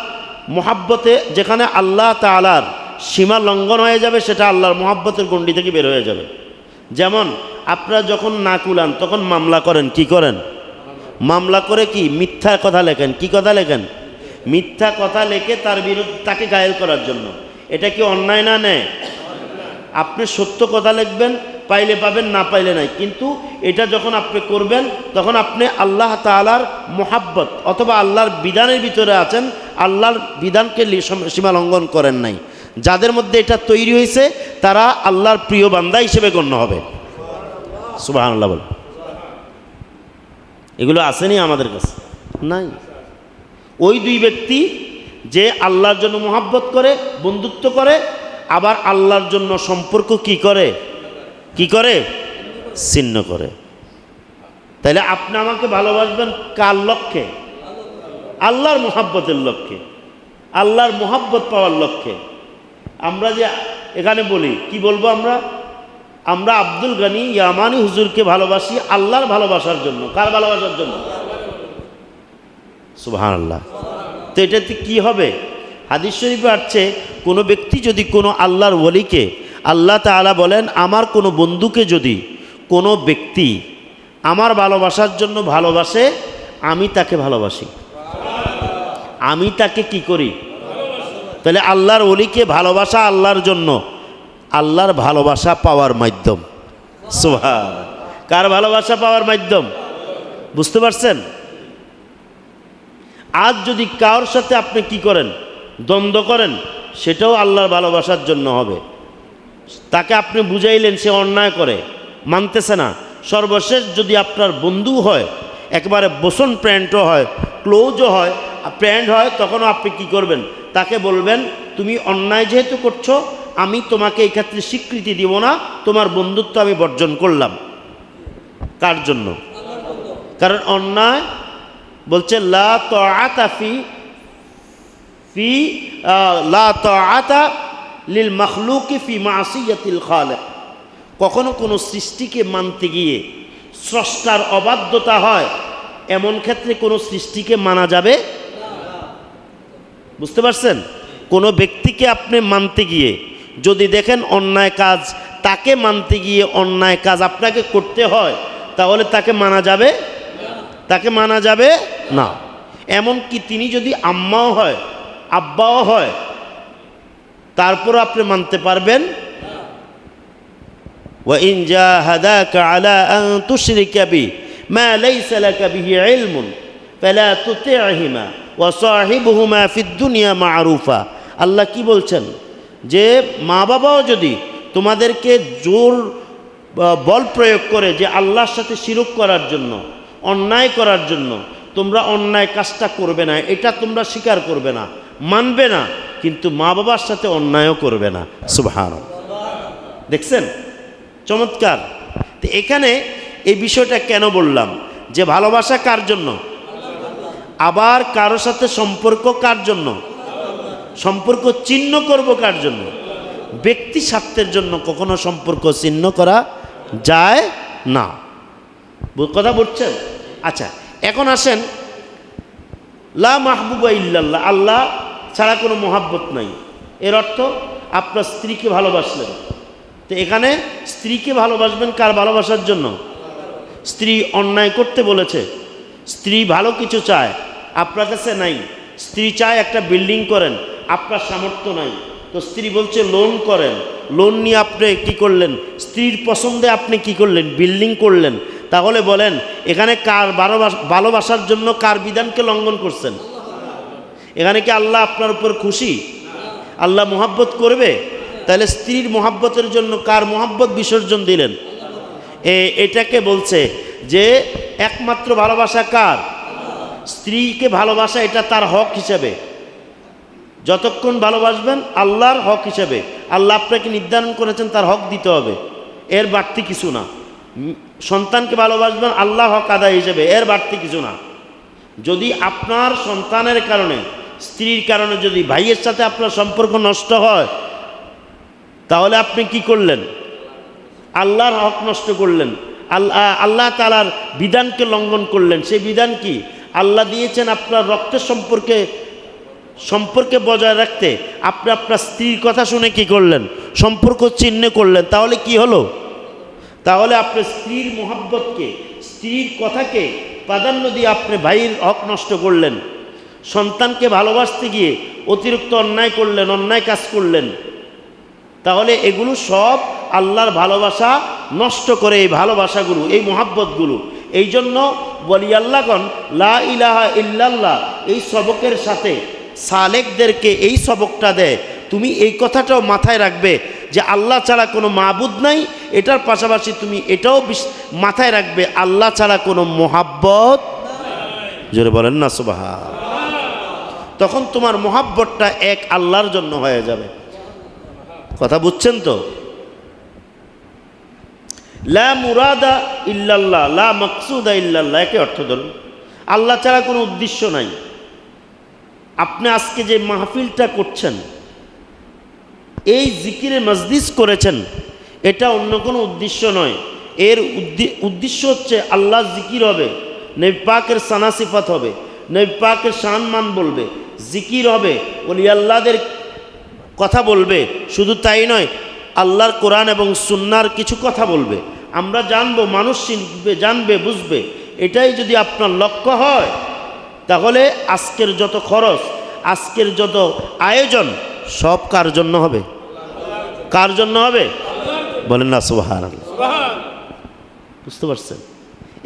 মোহাব্বতে, যেখানে আল্লাহ তাআলার সীমা লঙ্ঘন হয়ে যাবে, সেটা আল্লাহর মোহাব্বতের গণ্ডি থেকে বের হয়ে যাবে। যেমন আপনারা যখন না কুলান তখন মামলা করেন। কি করেন? মামলা করে কি মিথ্যা কথা লেখেন। কি কথা লেখেন? মিথ্যা কথা লেখে তার বিরুদ্ধে, তাকে ঘায়েল করার জন্য। এটা কি অন্যায় না? নেয়। আপনি সত্য কথা লিখবেন, পাইলে পাবেন, না পাইলে নাই। কিন্তু এটা যখন আপনি করবেন, তখন আপনি আল্লাহ তাআলার মোহাব্বত অথবা আল্লাহর বিধানের ভিতরে আছেন, আল্লাহর বিধানকে সীমা লঙ্ঘন করেন নাই। যাদের মধ্যে এটা তৈরি হয়েছে তারা আল্লাহর প্রিয় বান্দা হিসেবে গণ্য হবে। সুবহানাল্লাহ বল। এগুলো আসেনি আমাদের কাছে? নাই। ওই 2 ব্যক্তি যে আল্লাহর জন্য মোহাব্বত করে, বন্ধুত্ব করে, আবার আল্লাহর জন্য সম্পর্ক কি করে? কি করে? ছিন্ন করে। তাহলে আপনি আমাকে ভালোবাসবেন কার লক্ষ্যে? আল্লাহর মোহাব্বতের লক্ষ্যে, আল্লাহর মোহাব্বত পাওয়ার লক্ষ্যে। আমরা যে এখানে বলি, কি বলবো আমরা? আমরা আব্দুল গনি ইয়ামানি হুজুরকে ভালোবাসি আল্লাহর ভালোবাসার জন্য। কার ভালোবাসার জন্য? সুবহানাল্লাহ। তো এটাতে কি হবে? হাদিস শরীফে আসছে, কোনো ব্যক্তি যদি কোনো আল্লাহর ওলিকে, আল্লাহ তাআলা বলেন আমার কোনো বন্ধুকে যদি কোনো ব্যক্তি আমার ভালোবাসার জন্য ভালোবাসে, আমি তাকে ভালোবাসি। আমি তাকে কি করি? তাহলে আল্লাহর ওলিকে ভালোবাসা আল্লাহর জন্য, আল্লাহর ভালোবাসা পাওয়ার মাধ্যম। সুবহান। কার ভালোবাসা পাওয়ার মাধ্যম? বুঝতে পারছেন? আজ যদি কারোর সাথে আপনি কি করেন? দ্বন্দ্ব করেন, সেটাও আল্লাহর ভালোবাসার জন্য হবে। তাকে আপনি বুঝাইলেন, সে অন্যায় করে, মানতেছে না। সর্বশেষ যদি আপনার বন্ধু হয়, একেবারে বসন ফ্রেন্ডও হয়, ক্লোজও হয়, ফ্রেন্ড হয়, তখনও আপনি কি করবেন? তাকে বলবেন তুমি অন্যায় যেহেতু করছো, আমি তোমাকে এই ক্ষেত্রে স্বীকৃতি দিব না, তোমার বন্ধুত্ব আমি বর্জন করলাম। কার জন্য? কারণ অন্যায় বলছে লা তাআতা ফি লা তাআতা লিল মাখলুকি ফি মাসিয়াতিল খালিক। কখনো কোনো সৃষ্টিকে মানতে গিয়ে স্রষ্টার অবাধ্যতা হয়, এমন ক্ষেত্রে কোনো সৃষ্টিকে মানা যাবে। বুঝতে পারছেন? কোনো ব্যক্তিকে আপনি মানতে গিয়ে যদি দেখেন অন্যায় কাজ, তাকে মানতে গিয়ে অন্যায় কাজ আপনাকে করতে হয়, তাহলে তাকে মানা যাবে? তাকে মানা যাবে না। এমনকি তিনি যদি আম্মাও হয়, আব্বাও হয়, তারপর আপনি মানতে পারবেন। وإن جاهداك على أن تشرك بي ما ليس لك به علم فلا تطعهما وصاحبهما في الدنيا معروفا। আল্লাহ কি বলছেন? যে মা বাবাও যদি তোমাদেরকে জোর বল প্রয়োগ করে যে আল্লাহর সাথে শিরক করার জন্য, অন্যায় করার জন্য, তোমরা অন্যায় কাজটা করবে না, এটা তোমরা স্বীকার করবে না, মানবে না, কিন্তু মা বাবার সাথে অন্যায়ও করবে না। সুবহানাল্লাহ। দেখছেন চমৎকার। তো এখানে এই বিষয়টা কেন বললাম যে ভালোবাসা কার জন্য, আবার কারো সাথে সম্পর্ক কার জন্য, সম্পর্ক ছিন্ন করব কার জন্য? ব্যক্তি স্বার্থের জন্য কখনো সম্পর্ক ছিন্ন করা যায় না। কথা বলছেন? আচ্ছা, এখন আসেন লা মাহবুবা ইল্লাল্লাহ, আল্লাহ ছাড়া কোনো মহাব্বত নাই। এর অর্থ আপনার স্ত্রীকে ভালোবাসলেন, তো এখানে স্ত্রীকে ভালোবাসবেন কার ভালোবাসার জন্য? স্ত্রী অন্যায় করতে বলেছে, স্ত্রী ভালো কিছু চায়, আপনার কাছে নাই। স্ত্রী চায় একটা বিল্ডিং করেন, আপনার সামর্থ্য নাই, তো স্ত্রী বলছে লোন করেন। লোন নিয়ে আপনি কি করলেন? স্ত্রীর পছন্দে আপনি কি করলেন? বিল্ডিং করলেন। তাহলে বলেন এখানে কার ভালোবাসার জন্য কার বিধানকে লঙ্ঘন করছেন? এখানে কি আল্লাহ আপনার উপর খুশি? আল্লাহ মোহাব্বত করবে? তাহলে স্ত্রীর মোহাব্বতের জন্য কার মোহাব্বত বিসর্জন দিলেন? এটাকে বলছে যে একমাত্র ভালোবাসা কার? স্ত্রীকে ভালোবাসা, এটা তার হক হিসেবে। যতক্ষণ ভালোবাসবেন আল্লাহর হক হিসেবে, আল্লাহ আপনাকে নির্ধারণ করেছেন তার হক দিতে হবে, এর বাড়তি কিছু না। সন্তানকে ভালোবাসবেন আল্লাহর হক আদায় হিসেবে, এর বাড়তি কিছু না। যদি আপনার সন্তানের কারণে, স্ত্রীর কারণে যদি ভাইয়ের সাথে আপনার সম্পর্ক নষ্ট হয়, তাহলে আপনি কি করলেন? আল্লাহর হক নষ্ট করলেন, আল্লাহ তাআলার বিধানকে লঙ্ঘন করলেন। সেই বিধান কি? আল্লাহ দিয়েছেন আপনার রক্তের সম্পর্কে বজায় রাখতে, আপনি আপনার স্ত্রীর কথা শুনে কি করলেন? সম্পর্ক ছিন্ন করলেন। তাহলে কি হলো? তাহলে আপনি স্ত্রীর মোহাব্বতকে, স্ত্রীর কথাকে প্রাধান্য দিয়ে আপনি ভাইয়ের হক নষ্ট করলেন। সন্তানকে ভালোবাসতে গিয়ে অতিরিক্ত অন্যায় করলেন, অন্যায় কাজ করলেন। তাহলে এগুলো সব আল্লাহর ভালোবাসা নষ্ট করে, এই ভালোবাসাগুলো, এই মোহাব্বতগুলো। এই জন্য বলি আল্লাহগণ লা ইলাহা ইল্লাল্লাহ এই সবকের সাথে সালেকদেরকে এই সবকটা দেয়। তুমি এই কথাটাও মাথায় রাখবে যে আল্লাহ ছাড়া কোনো মাবুদ নাই, এটার পাশাপাশি তুমি এটাও মাথায় রাখবে আল্লাহ ছাড়া কোনো মোহাব্বত, জোরে বলেন না সুবহান। তখন তোমার মোহাব্বতটা এক আল্লাহর জন্য হয়ে যাবে। কথা বুঝছেন তো? লা মুরাদা ইল্লাল্লাহ, লা মাকসুদা ইল্লাল্লাহ, একে অর্থ ধরুন আল্লাহ ছাড়া কোনো উদ্দেশ্য নাই। আপনি আজকে যে মাহফিলটা করছেন, এই জিকিরে মজলিস করেছেন, এটা অন্য কোনো উদ্দেশ্য নয়। এর উদ্দেশ্য হচ্ছে আল্লাহ জিকির হবে, নবী পাকের সানা সিফাত হবে, নবী পাকের শানমান বলবে, জিকির হবে, ওলি আল্লাহদের কথা বলবে। শুধু তাই নয়, আল্লাহর কোরআন এবং সুন্নাহর কিছু কথা বলবে, আমরা জানবো, মানুষ শিখবে, জানবে, বুঝবে। এটাই যদি আপনার লক্ষ্য হয়, তাহলে আজকের যত খরচ, আজকের যত আয়োজন, সব কার জন্য হবে? কার জন্য হবে? বলেন না সুবহানাল্লাহ। বুঝতে পারছেন?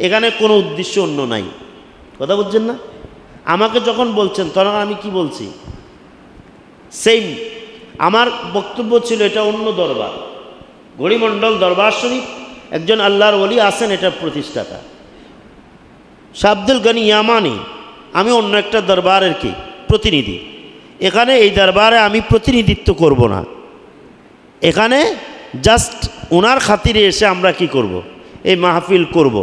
এখানে কোনো উদ্দেশ্য অন্য নাই। কথা বুঝছেন না? আমাকে যখন বলছেন তখন আমি কি বলছি? সেম আমার বক্তব্য ছিল এটা অন্য দরবার, গড়িমণ্ডল দরবার শরীফ, একজন আল্লাহর ওলি আছেন এটার প্রতিষ্ঠাতা শাহ আব্দুল গনি ইয়ামানি। আমি অন্য একটা দরবারের কি প্রতিনিধি। এখানে এই দরবারে আমি প্রতিনিধিত্ব করব না, এখানে জাস্ট ওনার খাতিরে এসে আমরা কি করব? এই মাহফিল করব।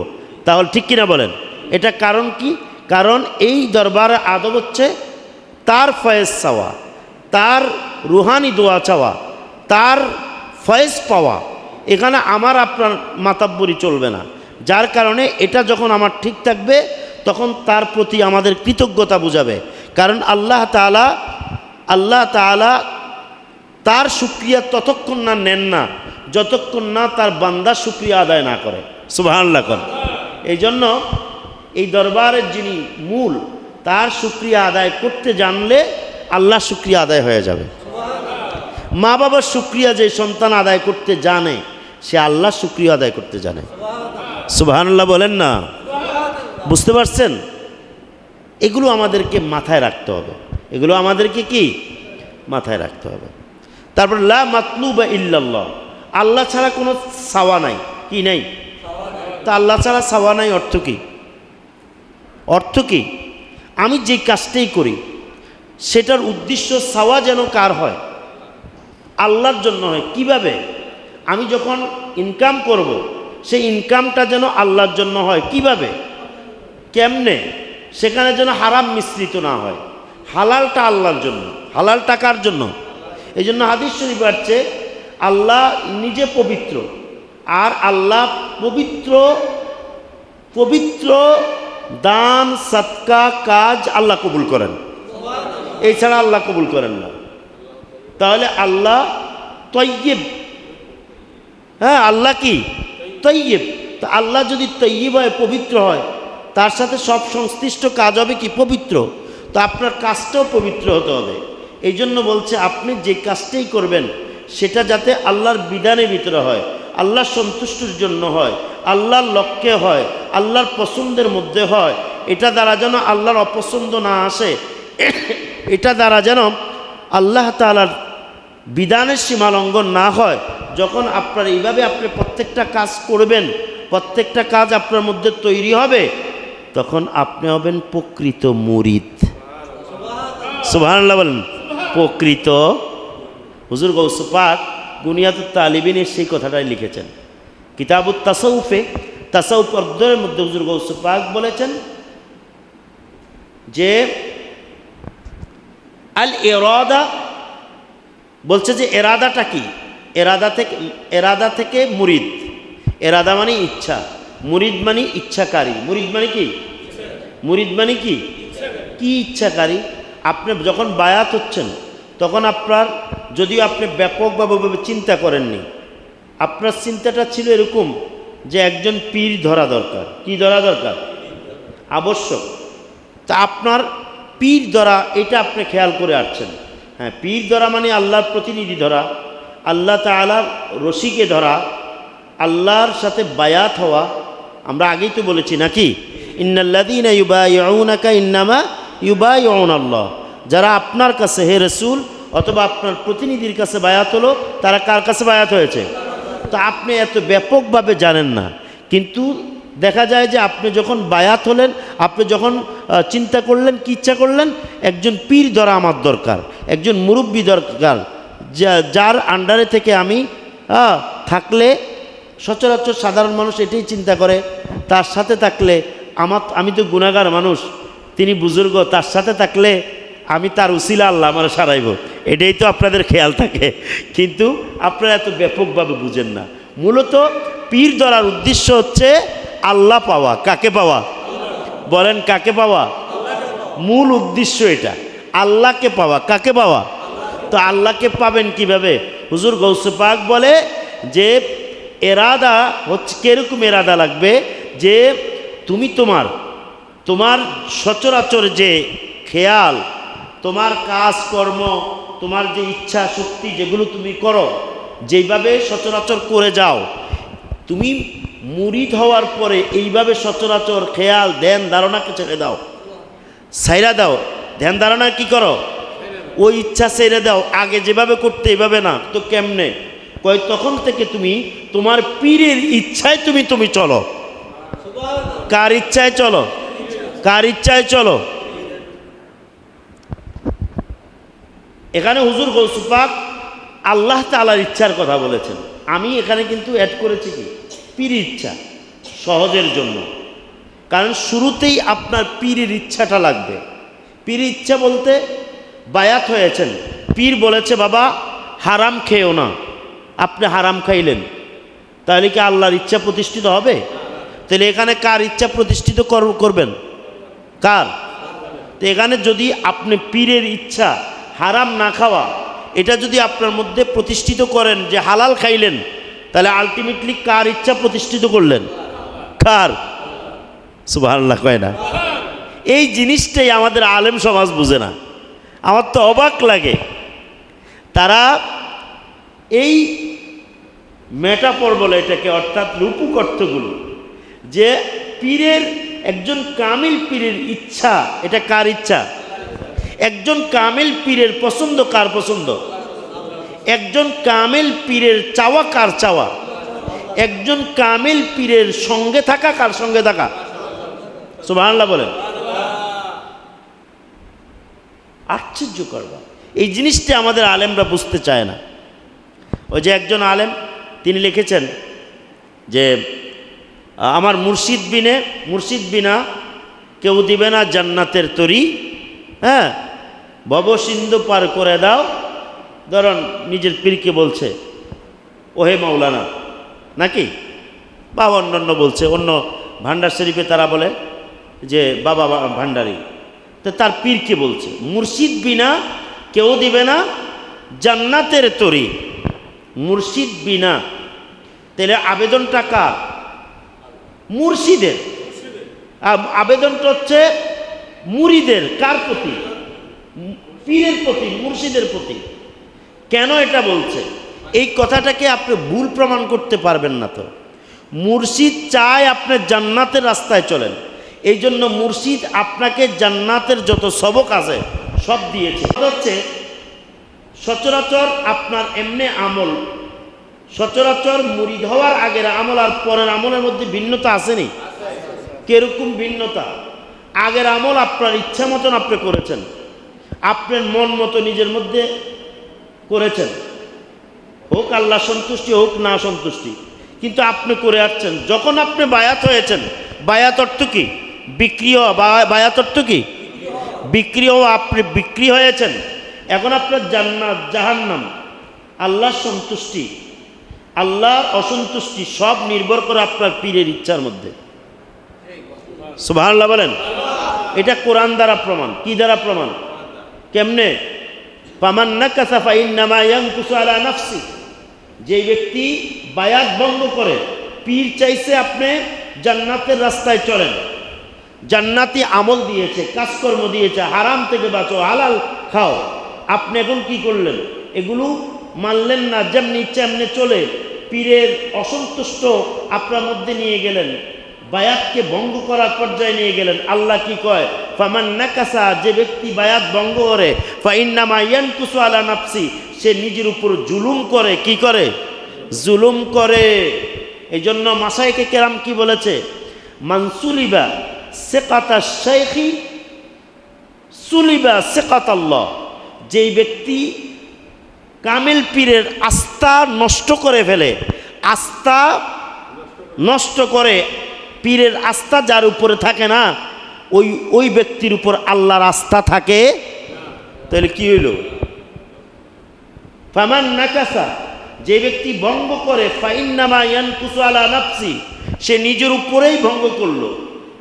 তাহলে ঠিক কিনা বলেন? এটা কারণ কি? কারণ এই দরবারে আদব হচ্ছে তার ফয়েজ চাওয়া, তার রুহানি দোয়া চাওয়া, তার ফয়েজ পাওয়া। এখানে আমার আপনার মাতাব্বরি চলবে না। যার কারণে এটা যখন আমার ঠিক থাকবে তখন তার প্রতি আমাদের কৃতজ্ঞতা বোঝাবে। কারণ আল্লাহ তাআলা তার শুকরিয়া ততক্ষণ না নেন না যতক্ষণ না তার বান্দা শুকরিয়া আদায় না করে। সুবহানাল্লাহ করেন। এই জন্য এই দরবারের যিনি মূল, তার শুকরিয়া আদায় করতে জানলে আল্লাহ শুকরিয়া আদায় হয়ে যাবে। মা বাবার শুকরিয়া যে সন্তান আদায় করতে জানে সে আল্লাহ শুকরিয়া আদায় করতে জানে। সুবহানাল্লাহ বলেন না? বুঝতে পারছেন? এগুলো আমাদেরকে মাথায় রাখতে হবে। এগুলো আমাদেরকে কি মাথায় রাখতে হবে। তারপর লা মাতলুবা ইল্লাল্লাহ, আল্লাহ ছাড়া কোনো চাওয়া নাই। কি নাই? তা আল্লাহ ছাড়া চাওয়া নাই অর্থ কি? অর্থ কি? আমি যে কাজটাই করি সেটার উদ্দেশ্য চাওয়া যেন কার হয়? আল্লাহর জন্য হয়। কিভাবে? আমি যখন ইনকাম করব সেই ইনকামটা যেন আল্লাহর জন্য হয়। কিভাবে? কেমনে? সেখানে যেন হারাম মিশ্রিত না হয়। হালালটা আল্লাহর জন্য, হালাল টাকার জন্য। এই জন্য হাদিস শরীফ আসছে আল্লাহ নিজে পবিত্র, আর আল্লাহ পবিত্র দান সদকা কাজ আল্লাহ কবুল করেন, এছাড়া আল্লাহ কবুল করেন না। তাহলে আল্লাহ তয়্যিব। হ্যাঁ, আল্লাহ কি? তয়্যিব। তো আল্লাহ যদি তয়্যিব হয়, পবিত্র হয়, তার সাথে সব সংশ্লিষ্ট কাজ হবে কি? পবিত্র। তো আপনার কাজটাও পবিত্র হতে হবে। এই জন্য বলছে আপনি যে কাজটাই করবেন সেটা যাতে আল্লাহর বিধানের ভিতরে হয়, আল্লাহর সন্তুষ্টির জন্য হয়, আল্লাহর লক্ষ্যে হয়, আল্লাহর পছন্দের মধ্যে হয়। এটা দ্বারা যেন আল্লাহর অপছন্দ না আসে, এটা দ্বারা যেন আল্লাহ তাআলার বিধানের সীমা লঙ্ঘন না হয়। যখন আপনার এইভাবে আপনি প্রত্যেকটা কাজ করবেন, প্রত্যেকটা কাজ আপনার মধ্যে তৈরি হবে, তখন আপনি হবেন প্রকৃত মুরিদ। সুবহানাল্লাহ বলেন। প্রকৃত। হুজুর গৌস পাক বুনিয়াতুত তালিবিনে সেই কথাটাই লিখেছেন। কিতাবুত তাসাউফে, তাসাউফ অধ্যায়ের মধ্যে হুজুর গৌস পাক বলেছেন যে আল ইরাদা, বলছে যে এরাদাটা কি? এরাদা থেকে মুরিদ। এরাদা মানে ইচ্ছা, মুরিদ মানে ইচ্ছাকারী। মুরিদ মানে কি? মুরিদ মানে কি? কি ইচ্ছাকারী? আপনি যখন বায়াত হচ্ছেন তখন আপনার, যদিও আপনি ব্যাপকভাবে চিন্তা করেননি, আপনার চিন্তাটা ছিল এরকম যে একজন পীর ধরা দরকার। কি ধরা দরকার? আবশ্যক। তা আপনার পীর ধরা, এটা আপনি খেয়াল করে আসছেন। হ্যাঁ, পীর ধরা মানে আল্লাহর প্রতিনিধি ধরা, আল্লাহ তাআলার রশিকে ধরা, আল্লাহর সাথে বায়াত হওয়া। আমরা আগেই তো বলেছি নাকি, ইন্নাল্লাযীনা ইউবাইউনাকা ইন্নামা ইউবাইউনাল্লাহ। যারা আপনার কাছে, হে রাসূল অথবা আপনার প্রতিনিধির কাছে বায়াত হলো, তারা কার কাছে বায়াত হয়েছে? তো আপনি এত ব্যাপকভাবে জানেন না, কিন্তু দেখা যায় যে আপনি যখন বায়াত হলেন, আপনি যখন চিন্তা করলেন, কি ইচ্ছা করলেন, একজন পীর ধরা আমার দরকার, একজন মুরব্বী দরকার, যার আন্ডারে থেকে আমি থাকলে, সচরাচর সাধারণ মানুষ এটাই চিন্তা করে, তার সাথে থাকলে আমি তো গুনাহগার মানুষ, তিনি বুজুর্গ, তার সাথে থাকলে আমি তার উসিলা আল্লাহ আমার সারাইব, এটাই তো আপনাদের খেয়াল থাকে। কিন্তু আপনারা এত ব্যাপকভাবে বুঝেন না। মূলত পীর ধরার উদ্দেশ্য হচ্ছে আল্লাহ পাওয়া। কাকে পাওয়া? বলেন, কাকে পাওয়া? মূল উদ্দেশ্য এটা, আল্লাহকে পাওয়া। কাকে পাওয়া? তো আল্লাহকে পাবেন কিভাবে? হুজুর গৌসে পাক বলে যে এরাদা হচ্ছে, কিরকম এরাদা লাগবে, যে তুমি তোমার সচরাচর যে খেয়াল, তোমার কাজকর্ম, তোমার যে ইচ্ছা শক্তি, যেগুলো তুমি করো, যেইভাবে সচরাচর করে যাও, তুমি মুরিদ হওয়ার পরে এইভাবে সচরাচর খেয়াল ধ্যান ধারণাকে ছেড়ে দাও, ছাইরা দাও। ধ্যান ধারণা কি করো? ওই ইচ্ছা ছেড়ে দাও। আগে যেভাবে করতে এইভাবে না, তো কেমনে? কয় তখন থেকে তুমি তোমার পীরের ইচ্ছায় তুমি চলো। কার ইচ্ছায় চলো? কার ইচ্ছায় চলো? এখানে হুজুর গৌস পাক আল্লাহ তাআলার ইচ্ছার কথা বলেছেন। আমি এখানে কিন্তু অ্যাড করেছি কি পীরের ইচ্ছা, সহজের জন্য। কারণ শুরুতেই আপনার পীরের ইচ্ছাটা লাগবে। পীরের ইচ্ছা বলতে বায়াত হয়েছেন, পীর বলেছে বাবা হারাম খেও না, আপনি হারাম খাইলেন, তাহলে কি আল্লাহর ইচ্ছা প্রতিষ্ঠিত হবে? তাহলে এখানে কার ইচ্ছা প্রতিষ্ঠিত করবেন? কার? তো এখানে যদি আপনি পীরের ইচ্ছা হারাম না খাওয়া এটা যদি আপনার মধ্যে প্রতিষ্ঠিত করেন যে হালাল খাইলেন, তাহলে আলটিমেটলি কার ইচ্ছা প্রতিষ্ঠিত করলেন? কার? সুবহানাল্লাহ কয় না? এই জিনিসটাই আমাদের আলেম সমাজ বুঝে না। আমার তো অবাক লাগে, তারা এই মেটাফর বলে এটাকে, অর্থাৎ রূপক অর্থগুলো, যে পীরের একজন কামিল পীরের ইচ্ছা, এটা কার ইচ্ছা? একজন কামিল পীরের পছন্দ কার পছন্দ? একজন কামিল পীরের চাওয়া কার চাওয়া? একজন কামিল পীরের সঙ্গে থাকা কার সঙ্গে থাকা? সুবহানাল্লাহ বলেন। আশ্চর্য করবা, এই জিনিসটা আমাদের আলেমরা বুঝতে চায় না। ওই যে একজন আলেম তিনি লিখেছেন যে আমার মুর্শিদ বিনা কেউ দিবে না জান্নাতের তরি, হ্যাঁ, ভব সিন্ধু পার করে দাও। ধরুন নিজের পীরকে বলছে ওহে মাওলানা নাকি, বা অন্যান্য বলছে, অন্য ভান্ডার শরীফে তারা বলে যে বাবা ভান্ডারি, তো তার পীরকে বলছে মুর্শিদ বিনা কেউ দিবে না জান্নাতের তরি। মুর্শিদ বিনা, তাহলে আবেদনটা কার? মুর্শিদের। আবেদনটা হচ্ছে মুরিদের। কার প্রতি? পীরের প্রতি, মুর্শিদের প্রতি। কেন এটা বলছে? এই কথাটাকে আপনি ভুল প্রমাণ করতে পারবেন না। তো মুর্শিদ চায় আপনি জান্নাতের রাস্তায় চলেন, এই জন্য মুর্শিদ আপনাকে জান্নাতের যত সবক আছে সব দিয়েছে। হচ্ছে সচরাচর আপনার এমনি আমল, সচরাচর মুরিদ হওয়ার আগের আমল আর পরের আমলের মধ্যে ভিন্নতা আসেনি? কিরকম ভিন্নতা? আগের আমল আপনার ইচ্ছা মতন আপনি করেছেন, আপনার মন মতো নিজের মধ্যে করেছেন, হোক আল্লাহ সন্তুষ্টি হোক না সন্তুষ্টি, কিন্তু আপনি করে আসছেন। যখন আপনি বায়াত হয়েছেন, বায়াত অর্থ কি? বিক্রি হওয়া। বায়াত অর্থ কি? বিক্রি হওয়া। আপনি বিক্রি হয়েছেন, এখন আপনার জান্নাত জাহান্নাম, আল্লাহর সন্তুষ্টি আল্লাহর অসন্তুষ্টি সব নির্ভর করে আপনার পীরের ইচ্ছার মধ্যে। সুবহানাল্লাহ বলেন। এটা কোরআন দ্বারা প্রমাণ। কি দ্বারা প্রমাণ? কেমনে? ফামান নাকাসা ফাইন্নামা ইয়ানকুসু আলা নাফসি, যে ব্যক্তি বায়াত ভঙ্গ করে, পীর চাইছে আপনি জান্নাতের রাস্তায় চলেন, জান্নাতি আমল দিয়েছে, কাজকর্ম দিয়েছে, হারাম থেকে বাঁচো, হালাল খাও, আপনি এখন কি করলেন? এগুলো মানলেন না, যেমনি ইচ্ছা এমনি চলে পীরের অসন্তুষ্ট আপনার মধ্যে নিয়ে গেলেন, বায়াতকে ভঙ্গ করার পর্যায়ে নিয়ে গেলেন। আল্লাহ কি কয়? ফামান নাকাসা, যে ব্যক্তি বায়াত ভঙ্গ করে, ফাইন্নামা ইয়ানকুসু আলা নাফসি, সে নিজের উপর জুলুম করে। কি করে? জুলুম করে। এই জন্য মাশায়েখে কেরাম কি বলেছে? মানসুলিবা সেকাতা শাইখি সুলিবা সেকাতাল্লাহ, যেই ব্যক্তি কামিল পীরের আস্থা নষ্ট করে ফেলে, আস্থা নষ্ট করে, পীরের আস্থা যার উপরে থাকে না, ওই ব্যক্তির উপর আল্লাহর আস্থা থাকে। তাহলে কি হইল? ফামান নাকাসা, যে ব্যক্তি ভঙ্গ করে, ফাইন্নামা ইয়ানকুসু আলা নাফসি, সে নিজের উপরেই ভঙ্গ করলো।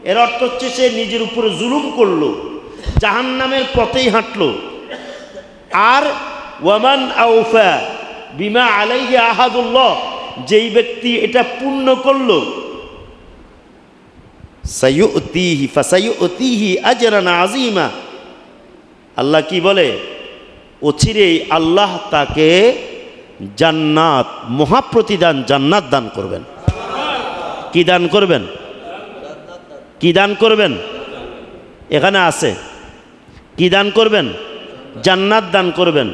এর অর্থ হচ্ছে সে নিজের উপরে জুলুম করলো, জাহান্নামের পথেই হাঁটলো। আর ওয়ামান আউফা বিমা আলাইহি আহাদুল্লাহ, যেই ব্যক্তি এটা পূর্ণ করলো, সাইয়ুতিহি ফাসাইয়ুতিহি আজরান আযীমা, আল্লাহ কি বলে? অচিরেই আল্লাহ তাকে জান্নাত, মহাপ্রতিদান জান্নাত দান করবেন। কি দান করবেন? কি দান করবেন? এখানে আছে কি দান করবেন? জান্নাত দান করবেন।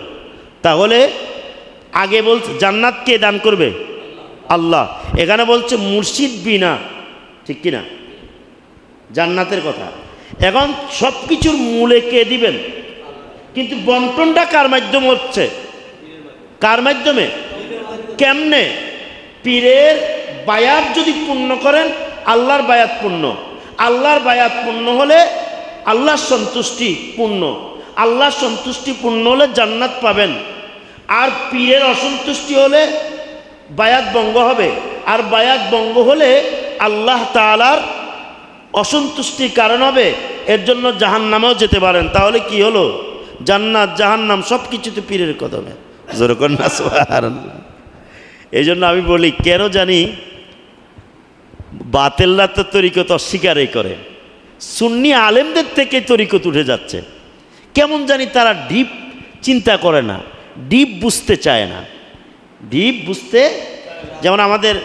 তাহলে আগে বলছে জান্নাত কে দান করবে? আল্লাহ। এখানে বলছে মুর্শিদ বিনা, ঠিক কিনা? জান্নাতের কথা। এখন সব কিছুর মূলে কে দিবেন? কিন্তু বন্টনটা কার মাধ্যমে হচ্ছে? কার মাধ্যমে? কেমনে? পীরের বায়াত যদি পূর্ণ করেন, আল্লাহর বায়াত পূর্ণ। আল্লাহর বায়াত পূর্ণ হলে আল্লাহর সন্তুষ্টি পূর্ণ। আল্লাহর সন্তুষ্টি পূর্ণ হলে জান্নাত পাবেন। আর পীরের অসন্তুষ্টি হলে বায়াত ভঙ্গ হবে। আর বায়াত ভঙ্গ হলে আল্লাহ তাআলার অসন্তুষ্টির কারণ হবে, এর জন্য জাহান্নামেও যেতে পারেন। তাহলে কি হলো? জান্নাত জাহান্নাম সব কিছুতে পীরের কদমে। যেরকম না, সুবহানাল্লাহ। এই জন্য আমি বলি, কেন জানি বাতেলরা তো তরিকত অস্বীকারই করে, সুন্নি আলেমদের থেকে তরিকত উঠে যাচ্ছে। কেমন জানি তারা ডিপ চিন্তা করে না, ডিপ বুঝতে চায় না। ডিপ বুঝতে, যেমন আমাদের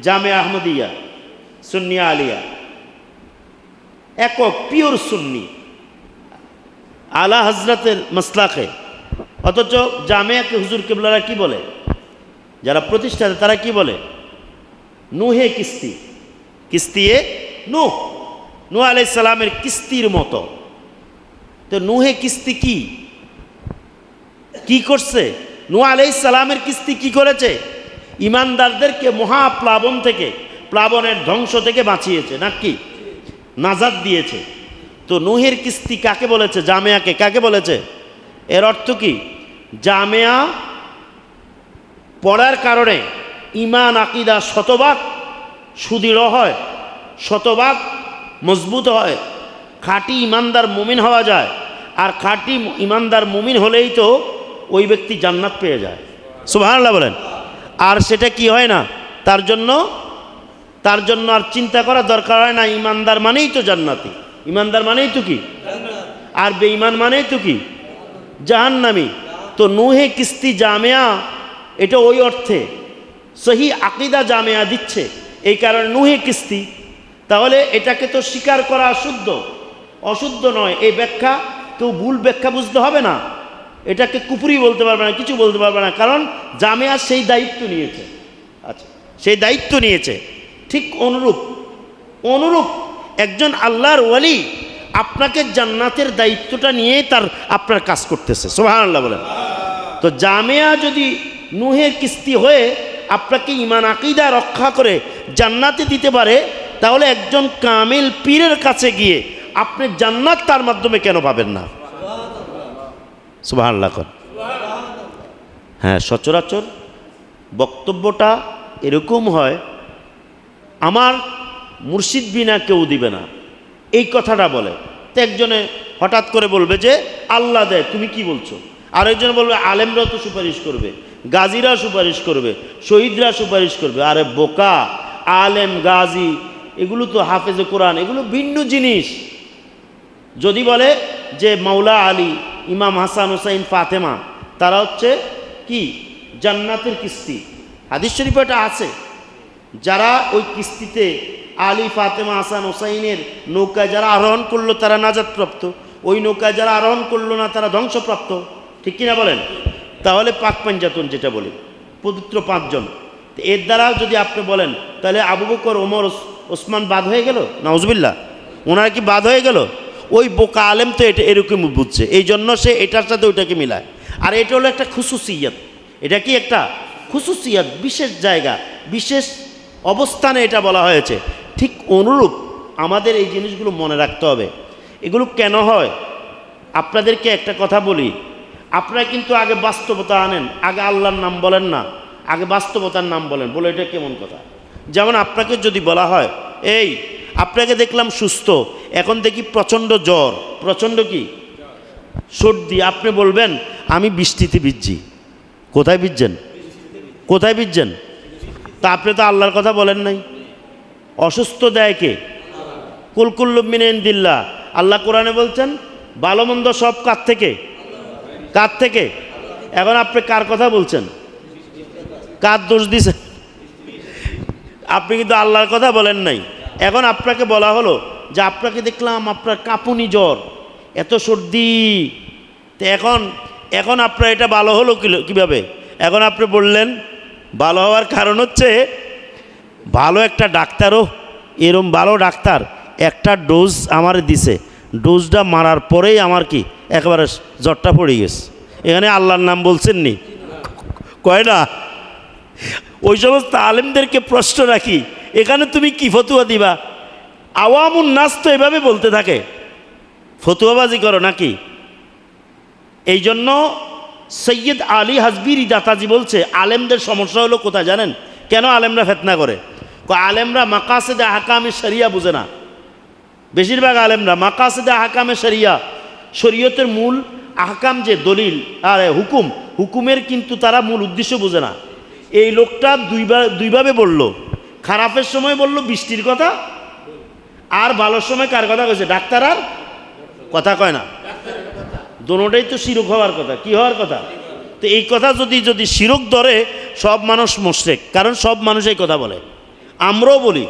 জামে আহমদিয়া, সুন্নি আলিয়া, একক পিওর সুন্নি আলা হজরতের মাসলাকে, অথচ জামিয়াকে হুজুর কেবলারা কি বলে, যারা প্রতিষ্ঠাতা তারা কি বলে? নুহে কিস্তি, কিস্তিয়ে নূহ, নূহ আলাইহিস সালামের কিস্তির মতো। তো নুহে কিস্তি কি কি করছে? নূহ আলাইহিস সালামের কিস্তি কি করেছে? ইমানদারদেরকে মহাপ্লাবন থেকে, প্লাবনের ধ্বংস থেকে বাঁচিয়েছে, নাকি নাজাত দিয়েছে। তো নূহের কিস্তি কাকে বলেছে? জামেয়াকে কাকে বলেছে? এর অর্থ কি? জামেয়া পড়ার কারণে ইমান আকিদা শতভাগ সুদৃঢ় হয়, শতভাগ মজবুত হয়, খাঁটি ইমানদার মুমিন হওয়া যায়। আর খাঁটি ইমানদার মুমিন হলেই তো ওই ব্যক্তি জান্নাত পেয়ে যায়। সুবহানাল্লাহ বলেন। আর সেটা কি হয় না, তার জন্য আর চিন্তা করা দরকার হয় না। ইমানদার মানেই তো জান্নাতি, ইমানদার মানেই তো কি, আর বেঈমান মানেই তো কি, জাহান্নামী। তো নূহে কিস্তি জামেয়া, এটা ওই অর্থে সহি আকিদা জামেয়া দিচ্ছে, এই কারণে নূহে কিস্তি। তাহলে এটাকে তো স্বীকার করা অশুদ্ধ, অশুদ্ধ নয়। এই ব্যাখ্যা কেউ ভুল ব্যাখ্যা বুঝতে হবে না, এটাকে কুফরি বলতে পারবে না, কিছু বলতে পারবে না, কারণ জামেয়া সেই দায়িত্ব নিয়েছে। আচ্ছা, সেই দায়িত্ব নিয়েছে। ঠিক অনুরূপ একজন আল্লাহর ওয়ালি আপনাকে জান্নাতের দায়িত্বটা নিয়ে আপনার কাজ করতেছে। সুবহানাল্লাহ বলেন। তো জামেয়া যদি নূহের কিস্তি হয়ে আপনাকে ঈমান আকীদা রক্ষা করে জান্নাতে দিতে পারে, তাহলে একজন কামিল পীরের কাছে গিয়ে আপনি জান্নাত তার মাধ্যমে কেন পাবেন না? সুবহানাল্লাহ। হ্যাঁ, সচরাচর বক্তব্যটা এরকম হয়, আমার মুর্শিদ বিনা কেউ দিবে না, এই কথাটা বলে। তো একজনে হঠাৎ করে বলবে যে আল্লাহ দেয়, তুমি কি বলছো? আরেকজন বলবে আলেমরাও তো সুপারিশ করবে, গাজীরা সুপারিশ করবে, শহীদরা সুপারিশ করবে। আরে বোকা, আলেম গাজী এগুলো তো হাফেজে কোরআন, এগুলো ভিন্ন জিনিস। যদি বলে যে মাওলা আলী, ইমাম হাসান হুসাইন ফাতেমা তারা হচ্ছে কি জান্নাতের কিস্তি, হাদিস শরীফে এটা আছে। যারা ওই কিস্তিতে আলী ফাতেমা হাসান হুসাইনের নৌকায় যারা আরোহণ করলো তারা নাজাতপ্রাপ্ত, ওই নৌকায় যারা আরোহণ করলো না তারা ধ্বংসপ্রাপ্ত, ঠিক কিনা বলেন? তাহলে পাক পাঞ্জাতন যেটা বলি, পবিত্র পাঁচজন, এর দ্বারা যদি আপনি বলেন তাহলে আবু বকর, ওমর, ওসমান বাদ হয়ে গেল? নাউজুবিল্লাহ, ওনারা কি বাদ হয়ে গেল? ওই বোকা আলেম তো এটা এরকম বুঝছে, এই জন্য সে এটার সাথে ওইটাকে মিলায়। আর এটা হলো একটা খুসুসিয়াত, এটা কি একটা খুসুসিয়াত, বিশেষ জায়গা, বিশেষ অবস্থানে এটা বলা হয়েছে। ঠিক অনুরূপ আমাদের এই জিনিসগুলো মনে রাখতে হবে। এগুলো কেন হয়? আপনাদেরকে একটা কথা বলি, আপনারা কিন্তু আগে বাস্তবতা আনেন, আগে আল্লাহর নাম বলেন না, আগে বাস্তবতার নাম বলেন। বলে এটা কেমন কথা? যেমন আপনাকে যদি বলা হয়, এই আপনাকে দেখলাম সুস্থ, এখন দেখি প্রচণ্ড জ্বর, প্রচণ্ড কি সর্দি, আপনি বলবেন আমি বৃষ্টিতে ভিজছি। কোথায় ভিজছেন? কোথায় ভিজছেন? তা আপনি তো আল্লাহর কথা বলেন নাই। অসুস্থ দেয় কে? কুলকুল্লু মিন ইনদিল্লাহ। আল্লাহ কোরআনে বলছেন ভালো মন্দ সব কার থেকে? কার থেকে? এখন আপনি কার কথা বলছেন? কার দোষ দিছেন? আপনি কিন্তু আল্লাহর কথা বলেন নাই। এখন আপনাকে বলা হলো যে আপনাকে দেখলাম আপনার কাঁপুনি জ্বর, এত সর্দি, তো এখন আপনার এটা ভালো হলো কিভাবে? এখন আপনি বললেন ভালো হওয়ার কারণ হচ্ছে ভালো একটা ডাক্তারও, এরম ভালো ডাক্তার একটা ডোজ আমার দিছে, ডোজটা মারার পরেই আমার কি একেবারে জ্বরটা পড়ে গেছে। এখানে আল্লাহর নাম বলছেন নি? কয় না? ওই সমস্ত আলেমদেরকে প্রশ্ন রাখি, এখানে তুমি কি ফতুয়া দিবা? আওয়ামুন নাস তো এভাবে বলতে থাকে, ফতুয়াবাজি করো নাকি? এই জন্য সৈয়দ আলী হাজবিরি দাতাজি বলছে আলেমদের সমস্যা হলো কোথায় জানেন? কেন আলেমরা ফেতনা করে? আলেমরা মাকাসিদে আহকামে শরিয়া বুঝে না। বেশিরভাগ আলেমরা মাকাসিদে আহকামে শরিয়া, শরীয়তের মূল আহকাম যে দলিল আর হুকুমের কিন্তু তারা মূল উদ্দেশ্য বুঝে না। এই লোকটা দুইভাবে বলল, খারাপের সময় বলল বৃষ্টির কথা, আর ভালোর সময় কার কথা কয়েছে? ডাক্তার আর কথা কয় না, দোনোটাই তো শিরক হওয়ার কথা। কি হওয়ার কথা? তো এই কথা যদি শিরক ধরে, সব মানুষ মুশরিক, কারণ সব মানুষ এই কথা বলে, আমরাও বলি,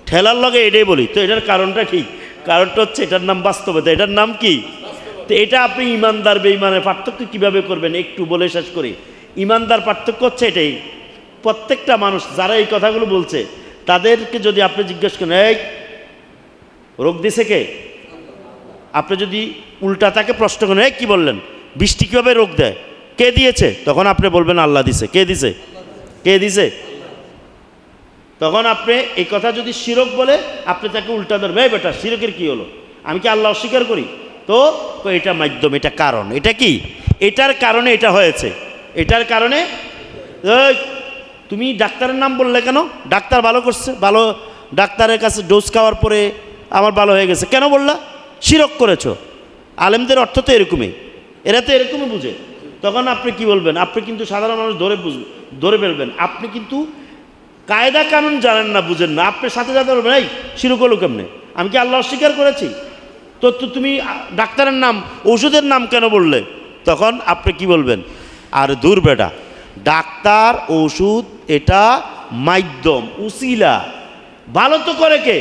ঠেলার লগে এটাই বলি। তো এটার কারণটা কি? কারণটা হচ্ছে এটার নাম বাস্তবতা। এটার নাম কি? তো এটা আপনি ইমানদার বেঈমানের পার্থক্য কিভাবে করবেন একটু বলে শেষ করি। ইমানদার পার্থক্য হচ্ছে এটাই, প্রত্যেকটা মানুষ যারা এই কথাগুলো বলছে তাদেরকে যদি আপনি জিজ্ঞেস করেন এই রোগ দিছে কে, আপনি যদি উল্টা তাকে প্রশ্ন করেন এই কী বললেন, বৃষ্টি কীভাবে রোগ দেয়, কে দিয়েছে, তখন আপনি বলবেন আল্লাহ দিছে। কে দিছে? কে দিছে? তখন আপনি এই কথা যদি শিরক বলে, আপনি তাকে উল্টা ধরবেন, এই বেটা শিরকের কি হলো, আমি কি আল্লাহ অস্বীকার করি? তো এটা মাধ্যম, এটা কারণ, এটা কি, এটার কারণে এটা হয়েছে, এটার কারণে। তুমি ডাক্তারের নাম বললে কেন? ডাক্তার ভালো করছে, ভালো ডাক্তারের কাছে ডোজ খাওয়ার পরে আমার ভালো হয়ে গেছে, কেন বললা? শিরক করেছো। আলেমদের অর্থ তো এরকমই, এরা তো এরকমই বুঝে। তখন আপনি কি বলবেন? আপনি কিন্তু সাধারণ মানুষ ধরে ফেলবেন, আপনি কিন্তু কায়দা কানুন জানেন না, বুঝেন না, আপনি সাথে সাথে বলবেন এই শিরক হলো কেমনে, আমি কি আল্লাহ অস্বীকার করেছি? তো তুমি ডাক্তারের নাম, ওষুধের নাম কেন বললে? তখন আপনি কি বলবেন? আর দূর বেটা, ডাক্তার ওষুধ এটা মাধ্যম, উসিলা, ভালো তো করে কে?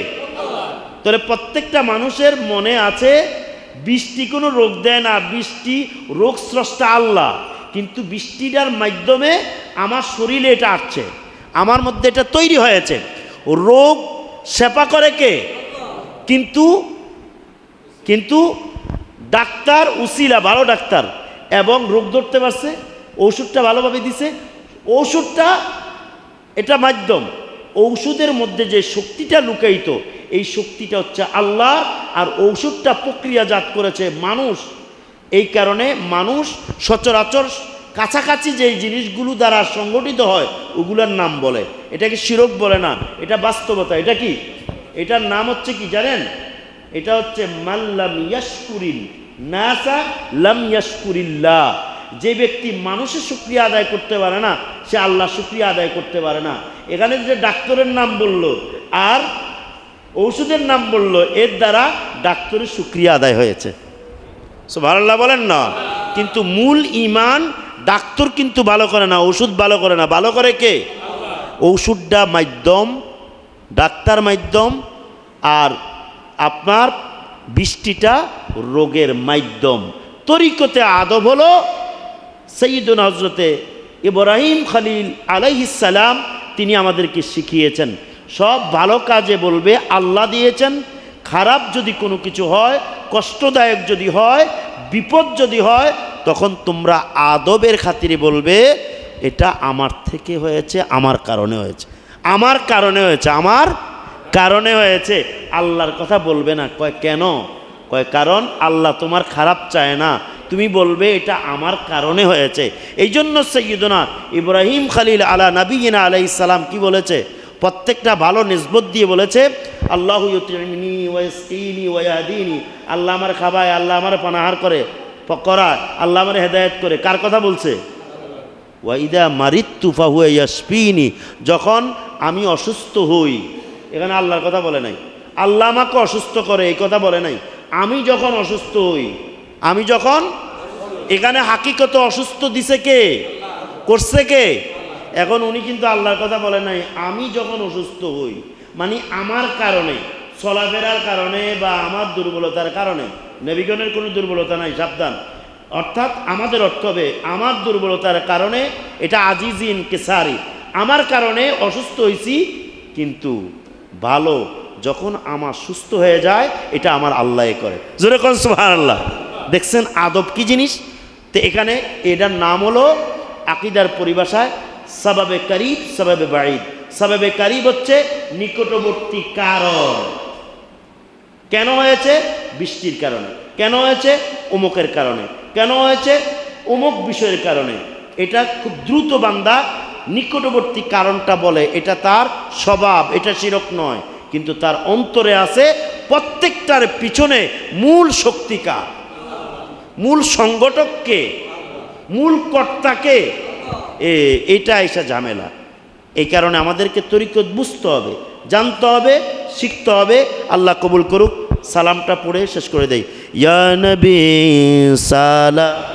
তাহলে প্রত্যেকটা মানুষের মনে আছে বৃষ্টি কোনো রোগ দেয় না, বৃষ্টি রোগ স্রষ্টা আল্লাহ, কিন্তু বৃষ্টিটার মাধ্যমে আমার শরীরে এটা আসছে, আমার মধ্যে এটা তৈরি হয়েছে, রোগ সেপা করে কে? কিন্তু ডাক্তার উসিলা, ভালো ডাক্তার, এবং রোগ ধরতে পারছে, ওষুধটা ভালোভাবে দিছে, ওষুধটা এটা মাধ্যম, ঔষধের মধ্যে যে শক্তিটা লুকায়িত, এই শক্তিটা হচ্ছে আল্লাহ, আর ঔষধটা প্রক্রিয়াজাত করেছে মানুষ। এই কারণে মানুষ সচরাচর কাছাকাছি যেই জিনিসগুলো দ্বারা সংগঠিত হয় ওগুলোর নাম বলে, এটাকে শিরক বলে না, এটা বাস্তবতা। এটা কি? এটার নাম হচ্ছে কি জানেন? এটা হচ্ছে মাল্লাম ইয়াশকুরিন নাসা লাম ইয়াশকুরিল্লাহ। যে ব্যক্তি মানুষের শুকরিয়া আদায় করতে পারে না, সে আল্লাহ শুকরিয়া আদায় করতে পারে না। এখানে যে ডাক্তারের নাম বলল আর ঔষধের নাম বলল, এর দ্বারা ডাক্তারের শুকরিয়া আদায় হয়েছে, সুবহানাল্লাহ বলেন না। কিন্তু মূল ঈমান ডাক্তার কিন্তু ভালো করে না, ওষুধ ভালো করে না, ভালো করে কে? ওষুধটা মাধ্যম, ডাক্তার মাধ্যম, আর আপনার বৃষ্টিটা রোগের মাধ্যম। তরিকতে আদব হলো সৈয়দনা হযরতে ইব্রাহিম খলিল আলাইহিস সালাম, তিনি আমাদেরকে শিখিয়েছেন সব ভালো কাজে বলবে আল্লাহ দিয়েছেন, খারাপ যদি কোনো কিছু হয়, কষ্টদায়ক যদি হয়, বিপদ যদি হয়, তখন তোমরা আদবের খাতিরে বলবে এটা আমার থেকে হয়েছে, আমার কারণে হয়েছে, আমার কারণে হয়েছে, আমার কারণে হয়েছে। আল্লাহর কথা বলবে না। কয় কেন? কয় কারণ আল্লাহ তোমার খারাপ চায় না, তুমি বলবে এটা আমার কারণে হয়েছে। এই জন্য সৈয়দনা ইব্রাহিম খলিল আলা নবিয়িনা আলাইহিস সালাম কি বলেছে? প্রত্যেকটা ভালো নিসবত দিয়ে বলেছে আল্লাহু ইউতিনি ওয়া ইয়াসকিনি ওয়া ইয়াহদিনি, আল্লাহ আমার খাওয়ায়, আল্লাহ আমার পানাহার করে করায়, আল্লাহ আমার হেদায়েত করে। কার কথা বলছে? ওয়া ইদা মারিতু ফাহুয়া ইয়াশফিনি, যখন আমি অসুস্থ হই, এখানে আল্লাহর কথা বলে নাই, আল্লাহ আমাকে অসুস্থ করে এই কথা বলে নাই, আমি যখন অসুস্থ হই, আমি যখন, এখানে হাকিকত অসুস্থ দিছে কে? করছে কে? এখন উনি কিন্তু আল্লাহর কথা বলে নাই, আমি যখন অসুস্থ হই, মানে আমার কারণে, চলাফেরার কারণে বা আমার দুর্বলতার কারণে। নবীগণের কোনো দুর্বলতা নাই, সাবধান। অর্থাৎ আমাদের অর্থ হবে আমার দুর্বলতার কারণে, এটা আজিজিন কেসারি, আমার কারণে অসুস্থ হয়েছি, কিন্তু ভালো যখন আমার সুস্থ হয়ে যায় এটা আমার আল্লাহ করে। জোরে কোন সুবহানাল্লাহ। দেখছেন আদব কি জিনিস? তো এখানে এটার নাম হলো আকীদার পরিভাষায় সাবাবে কারিব সাবাবে বাঈদ। সাবাবে কারিব হচ্ছে নিকটবর্তী কারণ। কেন হয়েছে? বৃষ্টির কারণে। কেন হয়েছে? অমুকের কারণে। কেন হয়েছে? অমুক বিষয়ের কারণে। এটা খুব দ্রুত বান্দা নিকটবর্তী কারণটা বলে, এটা তার স্বভাব, এটা শিরক নয়। কিন্তু তার অন্তরে আছে প্রত্যেকটার পিছনে মূল শক্তিকা, মূল সংগঠককে, মূল কর্তাকে। এটা এসা ঝামেলা। এই কারণে আমাদেরকে তরিকত বুঝতে হবে, জানতে হবে, শিখতে হবে। আল্লাহ কবুল করুক। সালামটা পড়ে শেষ করে দেই। ইয়া নবী সালাম।